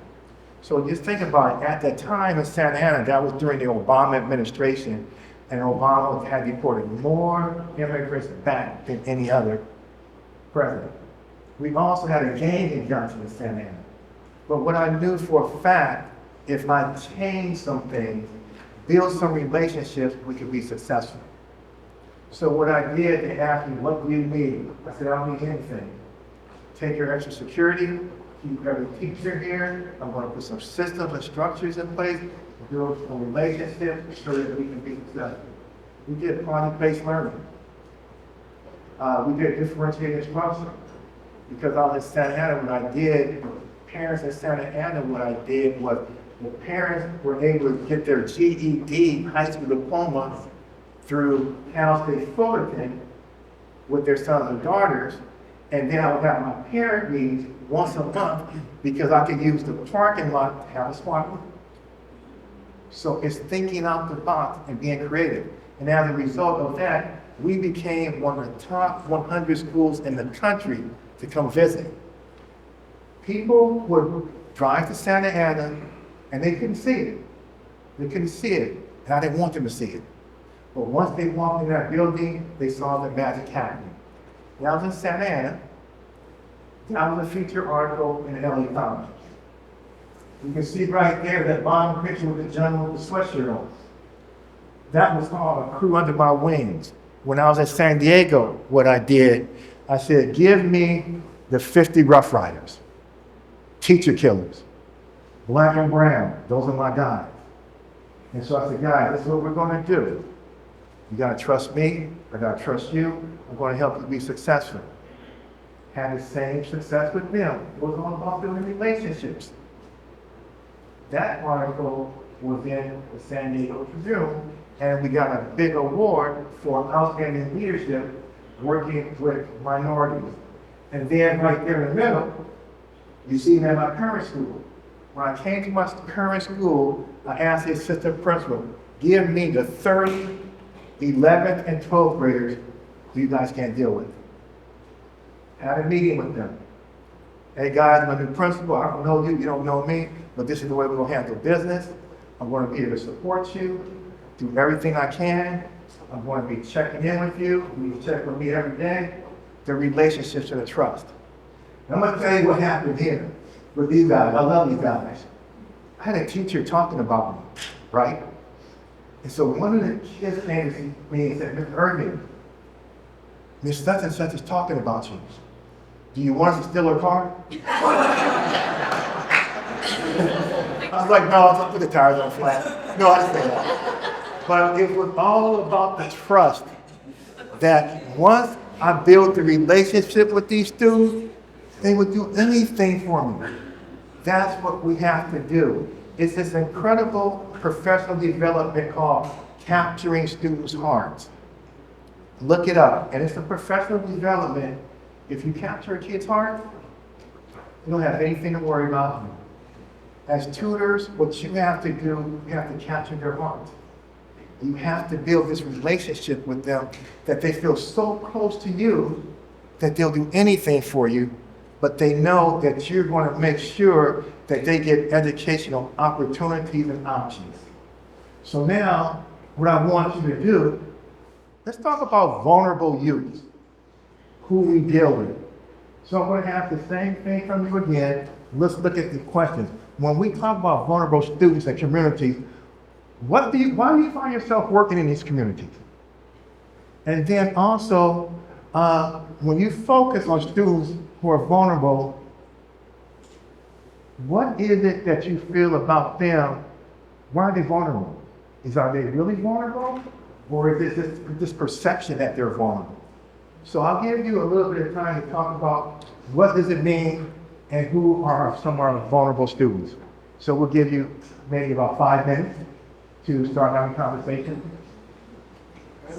So just think about it, at that time in Santa Ana, that was during the Obama administration, and Obama had deported more immigrants back than any other president. We also had a gang injunction in Santa Ana. But what I knew for a fact, if I changed some things, build some relationships, we could be successful. So what I did, they asked me, what do you need? I said, I don't need anything. Take your extra security, keep every teacher here. I'm going to put some systems and structures in place, build some relationships so that we can be successful. We did project-based learning. We did differentiated instruction. Because I was in Santa Ana, what I did, parents in Santa Ana, what I did was the parents were able to get their GED high school diploma through Cal State Fullerton with their sons and daughters. And then I would have my parent meetings once a month because I could use the parking lot to have a smart room. So it's thinking out the box and being creative. And as a result of that, we became one of the top 100 schools in the country to come visit. People would drive to Santa Ana and they couldn't see it. They couldn't see it, and I didn't want them to see it. But once they walked in that building, they saw the magic happening. That was in Santa Ana. That was a feature article in the LA Times. You can see right there that bottom picture with the gentleman with the sweatshirt on. That was called A Crew Under My Wings. When I was in San Diego, what I did, I said, give me the 50 Rough Riders, teacher killers, black and brown, those are my guys. And so I said, guys, this is what we're going to do. You got to trust me, I got to trust you, I'm going to help you be successful. Had the same success with them. It was all about building relationships. That article was in the San Diego Tribune, and we got a big award for outstanding leadership working with minorities. And then right there in the middle, you see that my current school. When I came to my current school, I asked the assistant principal, give me the 30, 11th, and 12th graders who you guys can't deal with. Had a meeting with them. Hey guys, I'm a new principal, I don't know you, you don't know me, but this is the way we're gonna handle business. I'm gonna be here to support you, do everything I can. I'm going to be checking in with you. You check with me every day. The relationships and the trust. And I'm going to tell you what happened here with these guys. I love these guys. I had a teacher talking about me, right? And so one of the kids came to me and said, Mr. Irving, Miss such and such is talking about you. Do you want us to steal her car? I was like, no, I'll put the tires on flat. No, I didn't say that. But it was all about the trust that once I built the relationship with these students, they would do anything for me. That's what we have to do. It's this incredible professional development called capturing students' hearts. Look it up, and it's a professional development. If you capture a kid's heart, you don't have anything to worry about. As tutors, what you have to do, you have to capture their hearts. You have to build this relationship with them that they feel so close to you that they'll do anything for you, but they know that you're going to make sure that they get educational opportunities and options. So now, what I want you to do, let's talk about vulnerable youth, who we deal with. So I'm going to have the same thing from you again. Let's look at the questions. When we talk about vulnerable students and communities, why do you find yourself working in these communities? And then also, when you focus on students who are vulnerable, what is it that you feel about them? Why are they vulnerable? Are they really vulnerable? Or is it this perception that they're vulnerable? So I'll give you a little bit of time to talk about what does it mean and who are some of our vulnerable students. So we'll give you maybe about 5 minutes to start having conversation. They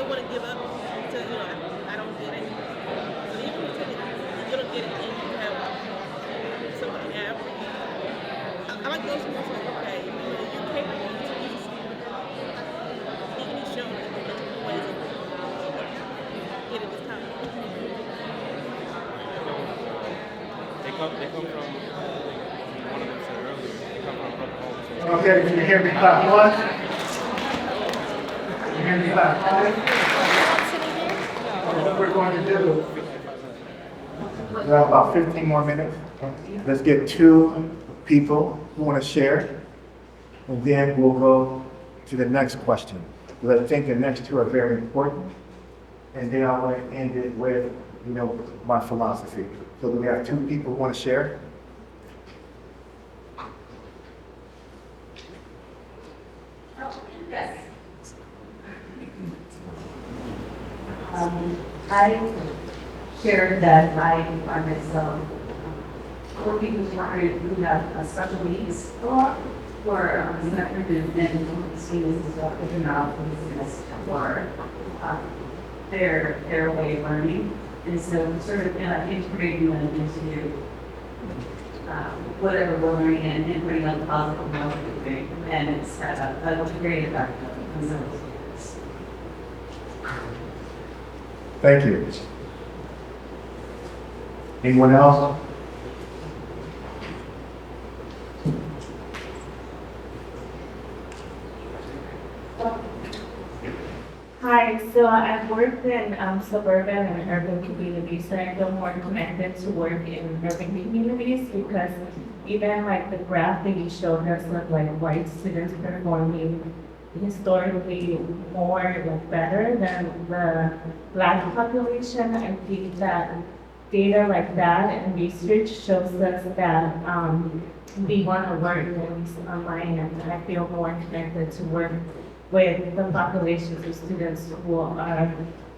want to give up, so I don't get it. So you don't get it, and you have somebody after you. I like those ones like, okay, you're capable of teaching this student. You can show them different ways of getting this time. They come from, one of them said earlier, they come from protocol. Okay, can you hear me clap one? Can you hear me clap five? What we're going to do, we have about 15 more minutes. Let's get 2 people who want to share, and then we'll go to the next question. Because I think the next 2 are very important, and then I want to end it with, my philosophy. So we have 2 people who want to share. Yes. I shared that I find myself working with children who have special needs a lot, or different and students who are figuring out for their way of learning. And so sort of integrating them into whatever we're learning and bringing out the positive and positive thing. And it's a great effect on those students. Thank you. Anyone else? Hi, so I've worked in suburban and urban communities, so I feel more connected to work in urban communities because even like the graph that you showed us of like white students performing historically more like better than the Black population. I think that data like that and research shows us that we want to work at least online, and I feel more connected to work with the populations of students who are,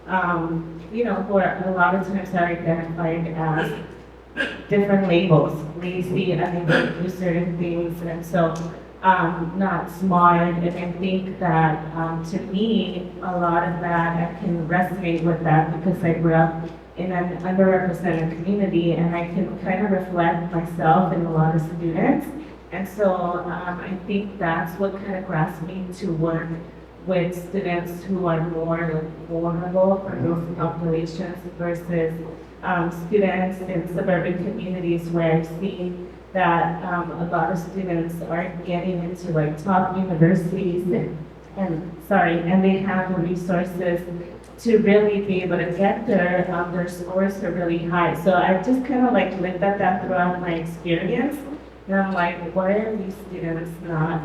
who are a lot of times are identified as different labels, lazy, unable to do certain things, and so not smart. And I think that to me, a lot of that I can resonate with that because I grew up in an underrepresented community, and I can kind of reflect myself and a lot of students. And so I think that's what kind of grasps me to work with students who are more like vulnerable for those populations versus students in suburban communities where I've seen that a lot of students are getting into like top universities and they have the resources to really be able to get there. Their scores are really high. So I just kind of like looked at that throughout my experience. And I'm like, why are these students not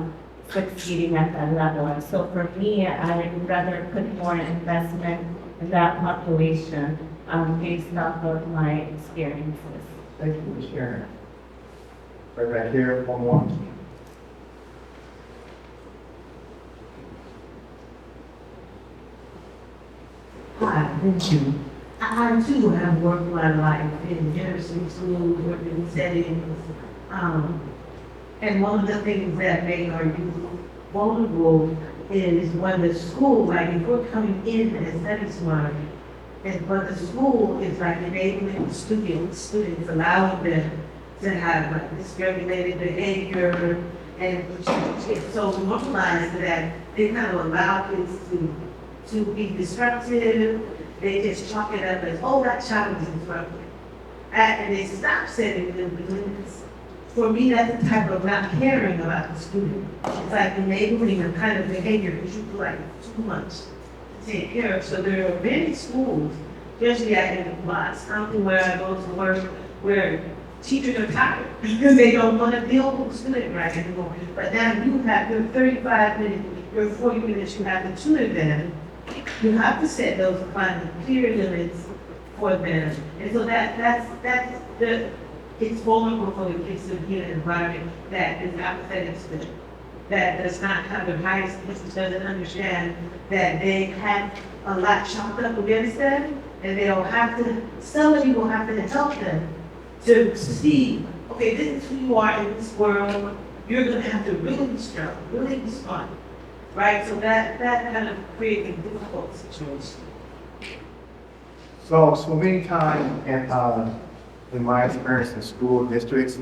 succeeding at that level? And so for me, I'd rather put more investment in that population based off of my experiences. Thank you for sharing. Right back here, one more. Hi, thank you. I too have worked my life in university schools, worked in settings. And one of the things that make our youth vulnerable is when the school, like if we're coming in as study smart, but the school is like enabling the students, allowing them to have like dysregulated behavior, and it's so normalized that they kind of allow kids to be disruptive. They just chalk it up as, oh, that child is disruptive. And they stop setting them limits. For me, that's the type of not caring about the student. It's like enabling a kind of behavior that you do like too much to take care of. So there are many schools, especially in the class, where I go to work, where teachers are tired because they don't want to deal with the student right anymore. But now you have your 35 minutes, your 40 minutes, you have to tutor them. You have to set those kind of clear limits for them. And so it's vulnerable for the kids to be in an environment that is apathetic to them. that does not have the highest, doesn't understand that they have a lot chalked up against them, and they'll have to, somebody will have to help them to see, okay, this is who you are in this world. You're gonna have to really be strong, really be smart, right? So that kind of creates a difficult situation. So many times in my experience in school districts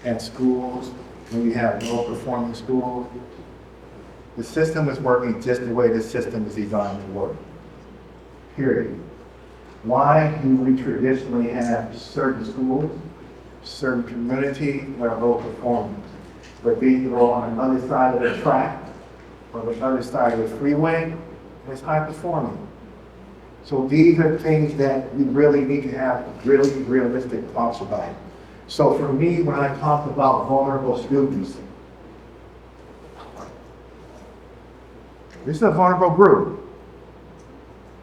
and schools, when you have low performing schools, the system is working just the way the system is designed to work. Period. Why do we traditionally have certain schools, certain communities that are low performing, but these are on the other side of the track or the other side of the freeway, it's high performing. So these are things that we really need to have really realistic thoughts about. So for me, when I talk about vulnerable students, this is a vulnerable group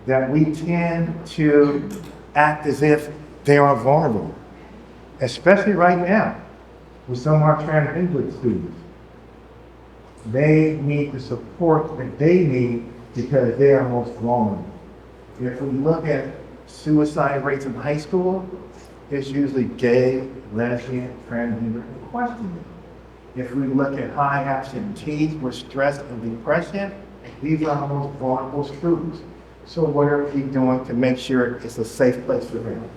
that we tend to act as if they are vulnerable, especially right now with some of our transgender students. They need the support that they need because they are most vulnerable. If we look at suicide rates in high school, it's usually gay, lesbian, transgender, and questioning. If we look at high absentees with stress and depression, these are the most vulnerable students. So what are we doing to make sure it's a safe place for them?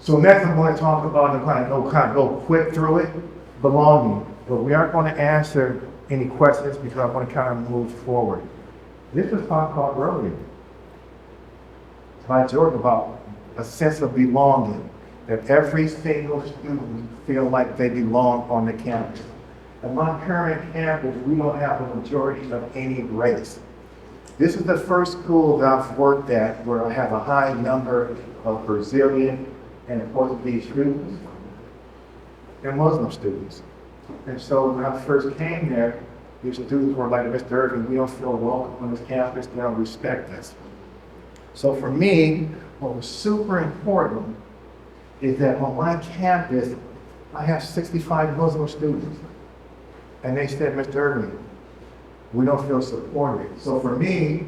So next I'm going to talk about, and kind of go quick through it, belonging. But we aren't going to answer any questions because I want to kind of move forward. This was talked about earlier by Jordan about a sense of belonging, that every single student feel like they belong on the campus. At my current campus, we don't have a majority of any race. This is the first school that I've worked at where I have a high number of Brazilian and Portuguese students and Muslim students. And so when I first came there, these students were like, Mr. Irving, we don't feel welcome on this campus, they don't respect us. So for me, what was super important is that on my campus, I have 65 Muslim students. And they said, Mr. Irving, we don't feel supported. So for me,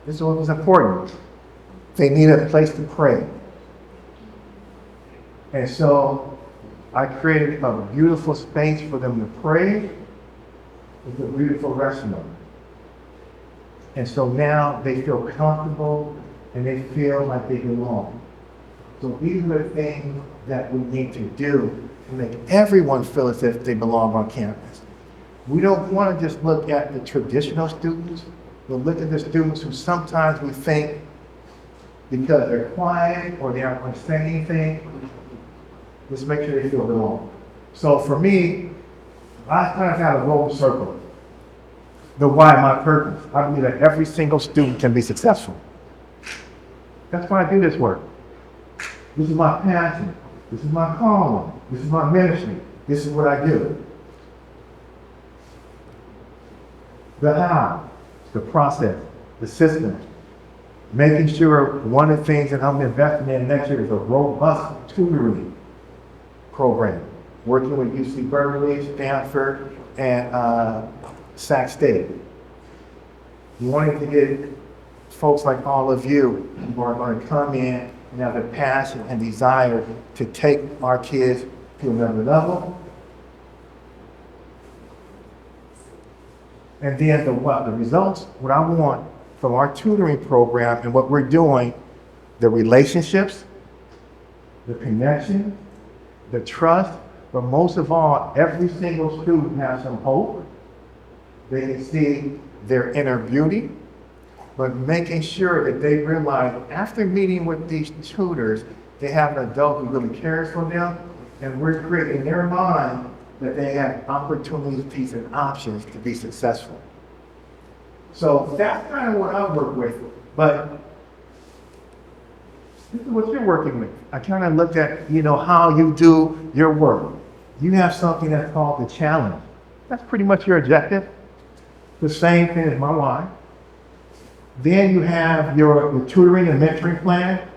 this is what was important. They need a place to pray. And so I created a beautiful space for them to pray with a beautiful restaurant. And so now they feel comfortable and they feel like they belong. So these are the things that we need to do to make everyone feel as if they belong on campus. We don't want to just look at the traditional students, but look at the students who sometimes we think because they're quiet or they aren't going to say anything, let's make sure they feel belong. So for me, I kind of have a golden circle. The why, my purpose. I believe that every single student can be successful. That's why I do this work. This is my passion. This is my calling. This is my ministry. This is what I do. The how, the process, the system. Making sure one of the things that I'm investing in next year is a robust tutoring program. Working with UC Berkeley, Stanford, and Sac State. Wanting to get folks like all of you who are going to come in and have a passion and desire to take our kids to another level. And then the results, what I want from our tutoring program and what we're doing, the relationships, the connection, the trust, but most of all, every single student has some hope. They can see their inner beauty, but making sure that they realize after meeting with these tutors, they have an adult who really cares for them, and we're creating in their mind that they have opportunities and options to be successful. So that's kind of what I work with, but this is what you're working with. I kind of looked at, how you do your work. You have something that's called the challenge. That's pretty much your objective. The same thing as my why. Then you have your tutoring and mentoring plan.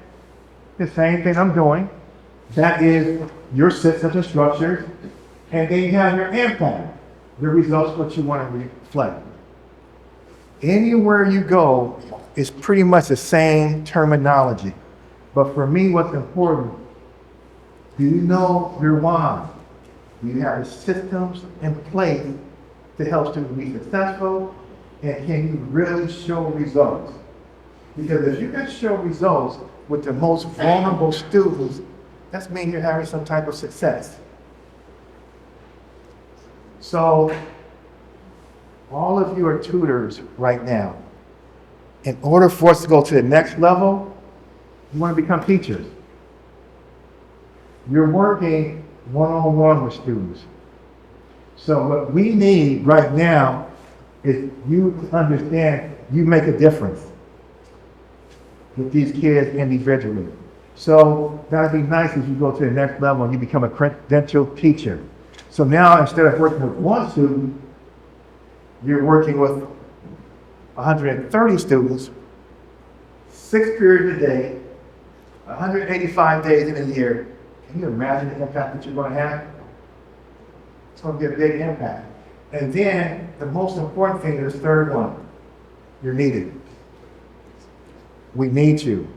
The same thing I'm doing. That is your systems and structures And then you have your impact, the results, what you want to reflect. Anywhere you go, it's pretty much the same terminology. But for me, what's important, do you know your why? Do you have the systems in place to help students be successful? And can you really show results? Because if you can show results with the most vulnerable students, that means you're having some type of success. So, all of you are tutors right now. In order for us to go to the next level, you want to become teachers. You're working one-on-one with students. So what we need right now is you to understand you make a difference with these kids individually. So that'd be nice if you go to the next level and you become a credentialed teacher. So now instead of working with one student, you're working with 130 students, 6 periods a day, 185 days in a year. Can you imagine the impact that you're going to have? It's going to be a big impact. And then the most important thing is the third one. You're needed. We need you.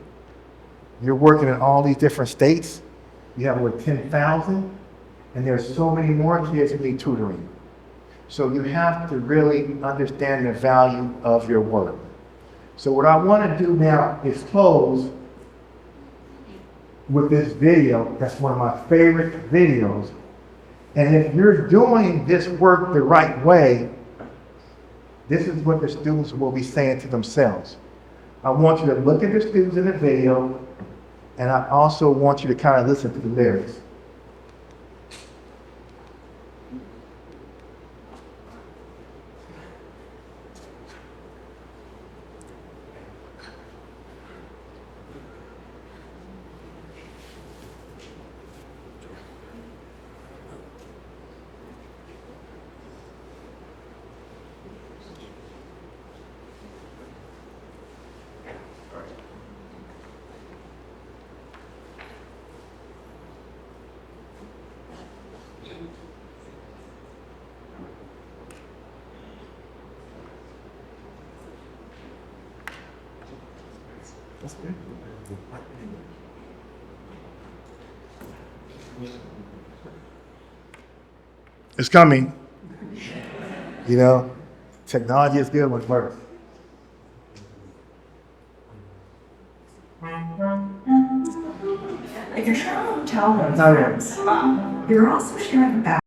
You're working in all these different states. You have over 10,000, and there's so many more kids who need tutoring. So you have to really understand the value of your work. So what I want to do now is close with this video. That's one of my favorite videos. And if you're doing this work the right way, this is what the students will be saying to themselves. I want you to look at the students in the video, and I also want you to kind of listen to the lyrics. It's coming. You know, technology is good when it works. If you're sharing a hotel room with friends, you're also sharing a bathroom.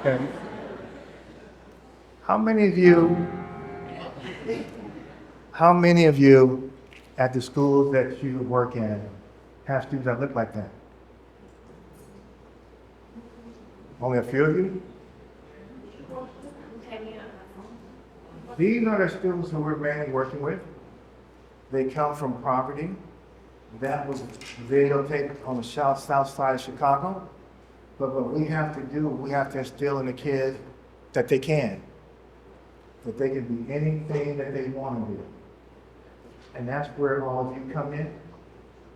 Okay. How many of you at the schools that you work in have students that look like that? Only a few of you? These are the students who we're mainly working with. They come from poverty. That was videotaped on the south side of Chicago. But what we have to do, we have to instill in the kids that they can be anything that they want to be. And that's where all of you come in.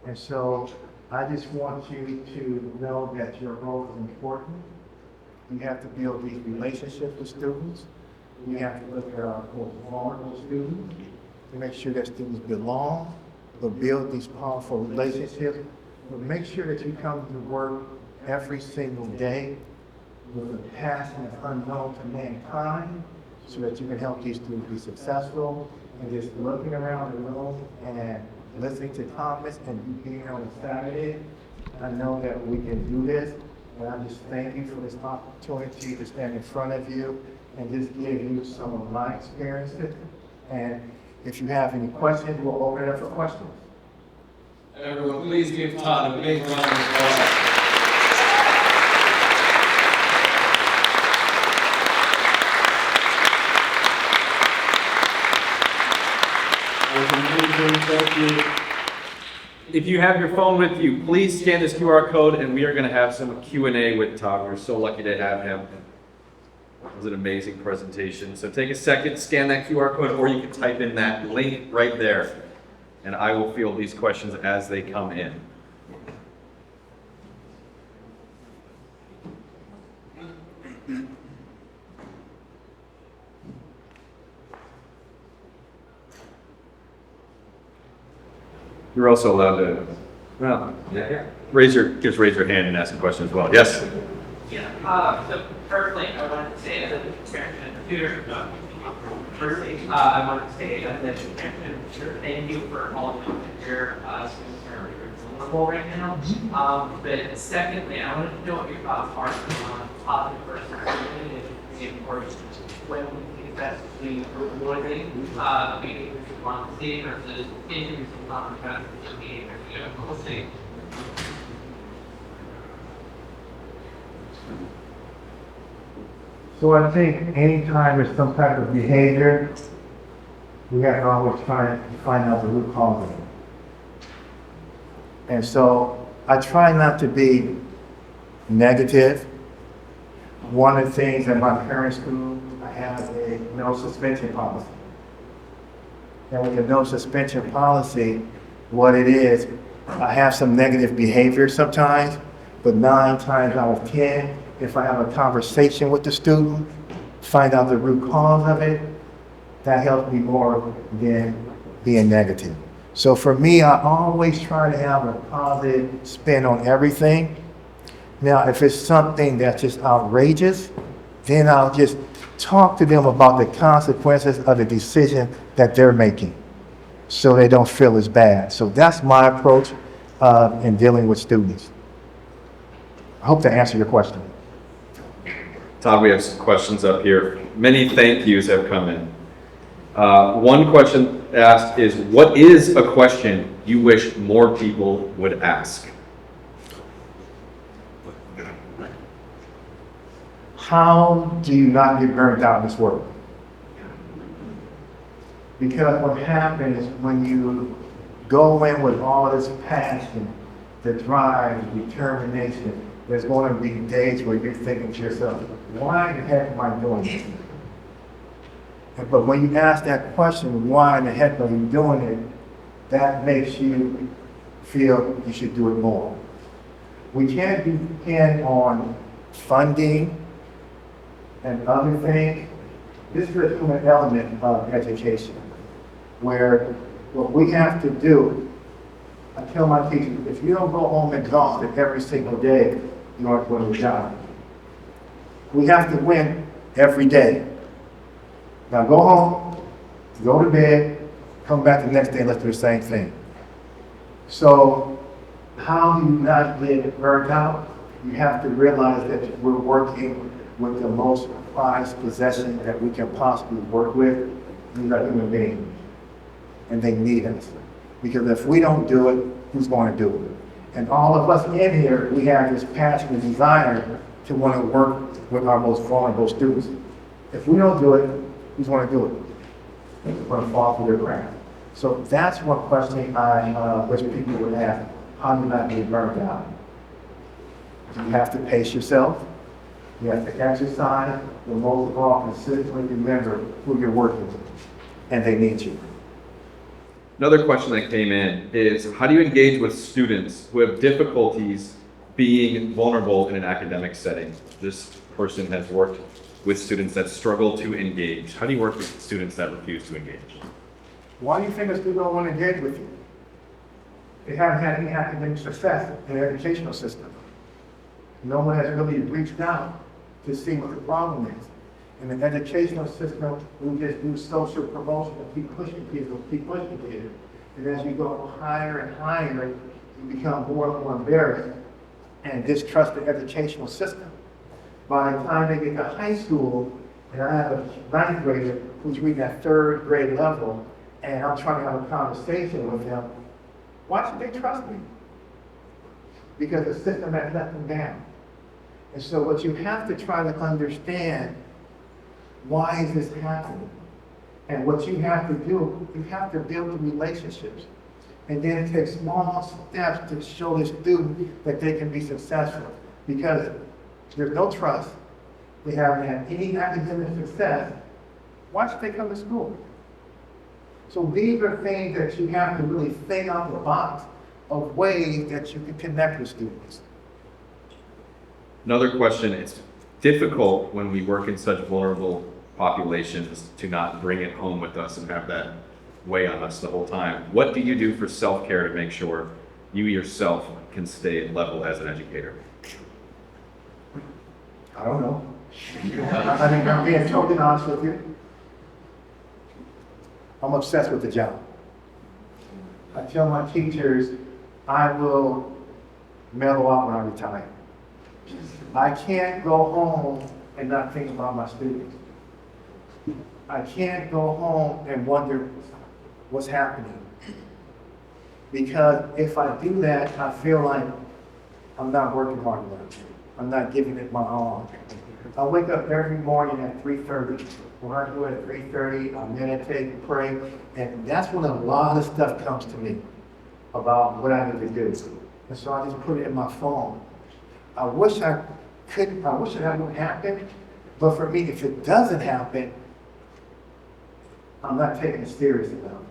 And so I just want you to know that your role is important. We have to build these relationships with students. We have to look at our most vulnerable students to make sure that students belong, but build these powerful relationships. But make sure that you come to work every single day with a passion that's unknown to mankind so that you can help these students be successful. And just looking around the room and listening to Thomas and you being on a Saturday, I know that we can do this. And I just thank you for this opportunity to stand in front of you and just give you some of my experiences. And if you have any questions, we'll open it up for questions. Everyone, please give Todd a big round of applause. Thank you. If you have your phone with you, please scan this QR code and we are going to have some Q&A with Todd. We're so lucky to have him. It was an amazing presentation. So take a second, scan that QR code, or you can type in that link right there. And I will field these questions as they come in. You're also allowed to, well, raise your hand and ask a question as well. Yes? Yeah, so firstly, I wanted to say that the parent and tutor, firstly, I wanted to say that the parent and tutor, thank you for all of your students are vulnerable right now. But secondly, I wanted to know what your thoughts are on positive personality and the importance when we think that's the rewarding behaviors you want to see versus increasing non-competitive behaviors you want to see. So I think anytime there's some type of behavior, we have to always try to find out the root cause of it. And so I try not to be negative. One of the things at my current school, I have a no suspension policy. And with the no suspension policy, what it is, I have some negative behavior sometimes, but 9 times out of 10, if I have a conversation with the student, find out the root cause of it, that helps me more than being negative. So for me, I always try to have a positive spin on everything. Now, if it's something that's just outrageous, then I'll just talk to them about the consequences of the decision that they're making so they don't feel as bad. So that's my approach in dealing with students. I hope to answer your question. Todd, we have some questions up here. Many thank yous have come in. One question asked is, what is a question you wish more people would ask? How do you not get burned out in this world? Because what happens when you go in with all this passion, the drive, the determination, there's going to be days where you're thinking to yourself, why the heck am I doing this? But when you ask that question, why in the heck are you doing it, that makes you feel you should do it more. We can't depend on funding and other things. This is a human element of education, where what we have to do, I tell my teachers, if you don't go home exhausted every single day, you aren't doing the job. We have to win every day. Now go home, go to bed, come back the next day and let's do the same thing. So how do you not get burnt out? You have to realize that we're working with the most prized possession that we can possibly work with. These are human beings, and they need us. Because if we don't do it, who's going to do it? And all of us in here, we have this passion and desire to want to work with our most vulnerable students. If we don't do it, who's going to do it? It's going to fall through their cracks. So that's one question I wish people would ask. How do you not get burned out? You have to pace yourself. You have to exercise, but most of all, consistently remember who you're working with, and they need you. Another question that came in is, how do you engage with students who have difficulties being vulnerable in an academic setting? This person has worked with students that struggle to engage. How do you work with students that refuse to engage? Why do you think a student don't want to engage with you? They haven't had any academic success in their educational system. No one has really reached out to see what the problem is. In the educational system, we just do social promotion and keep pushing people, And as you go higher and higher, you become more and more embarrassed and distrust the educational system. By the time they get to high school, and I have a ninth grader who's reading at third grade level, and I'm trying to have a conversation with them, why should they trust me? Because the system has let them down. And so what you have to try to understand, why is this happening? And what you have to do, you have to build the relationships. And then take small steps to show the student that they can be successful. Because there's no trust, they haven't had any academic success, why should they come to school? So these are things that you have to really think out the box of ways that you can connect with students. Another question, it's difficult when we work in such vulnerable populations to not bring it home with us and have that weigh on us the whole time. What do you do for self-care to make sure you yourself can stay level as an educator? I don't know. I think I'm being totally honest with you. I'm obsessed with the job. I tell my teachers, I will mellow out when I retire. I can't go home and not think about my students. I can't go home and wonder what's happening. Because if I do that, I feel like I'm not working hard enough. I'm not giving it my all. I wake up every morning at 3:30. When I do it at 3:30, I meditate and pray, and that's when a lot of stuff comes to me about what I need to do. And so I just put it in my phone. I wish that would happen, but for me, if it doesn't happen, I'm not taking it serious enough.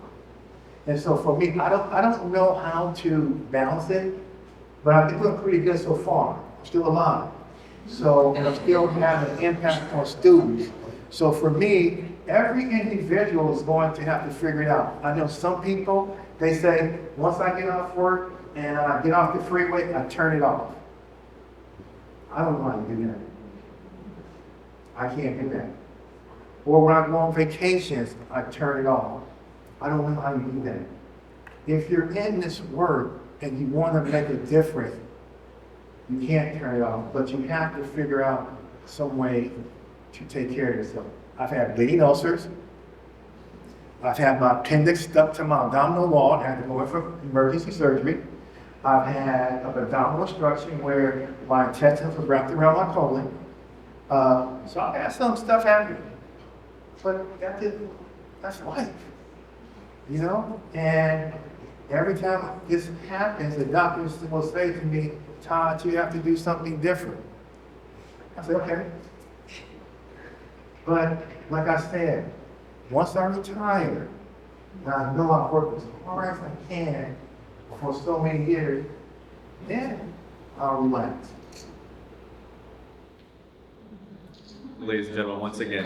And so for me, I don't know how to balance it, but I've been doing pretty good so far. I'm still alive. So, and I'm still having an impact on students. So for me, every individual is going to have to figure it out. I know some people, they say, once I get off work and I get off the freeway, I turn it off. I don't know how to do that. I can't do that. Or when I go on vacations, I turn it off. I don't know how you do that. If you're in this work and you want to make a difference, you can't turn it off, but you have to figure out some way to take care of yourself. I've had bleeding ulcers. I've had my appendix stuck to my abdominal wall and had to go in for emergency surgery. I've had an abdominal obstruction where my intestines was wrapped around my colon. So I've had some stuff happen, but that's life, you know? And every time this happens, the doctors will say to me, Todd, you have to do something different. I said, okay. But like I said, once I retire, and I know I've worked as hard as I can for so many years, then I'll relax. Ladies and gentlemen, once again,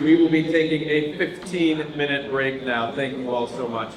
we will be taking a 15-minute break now. Thank you all so much.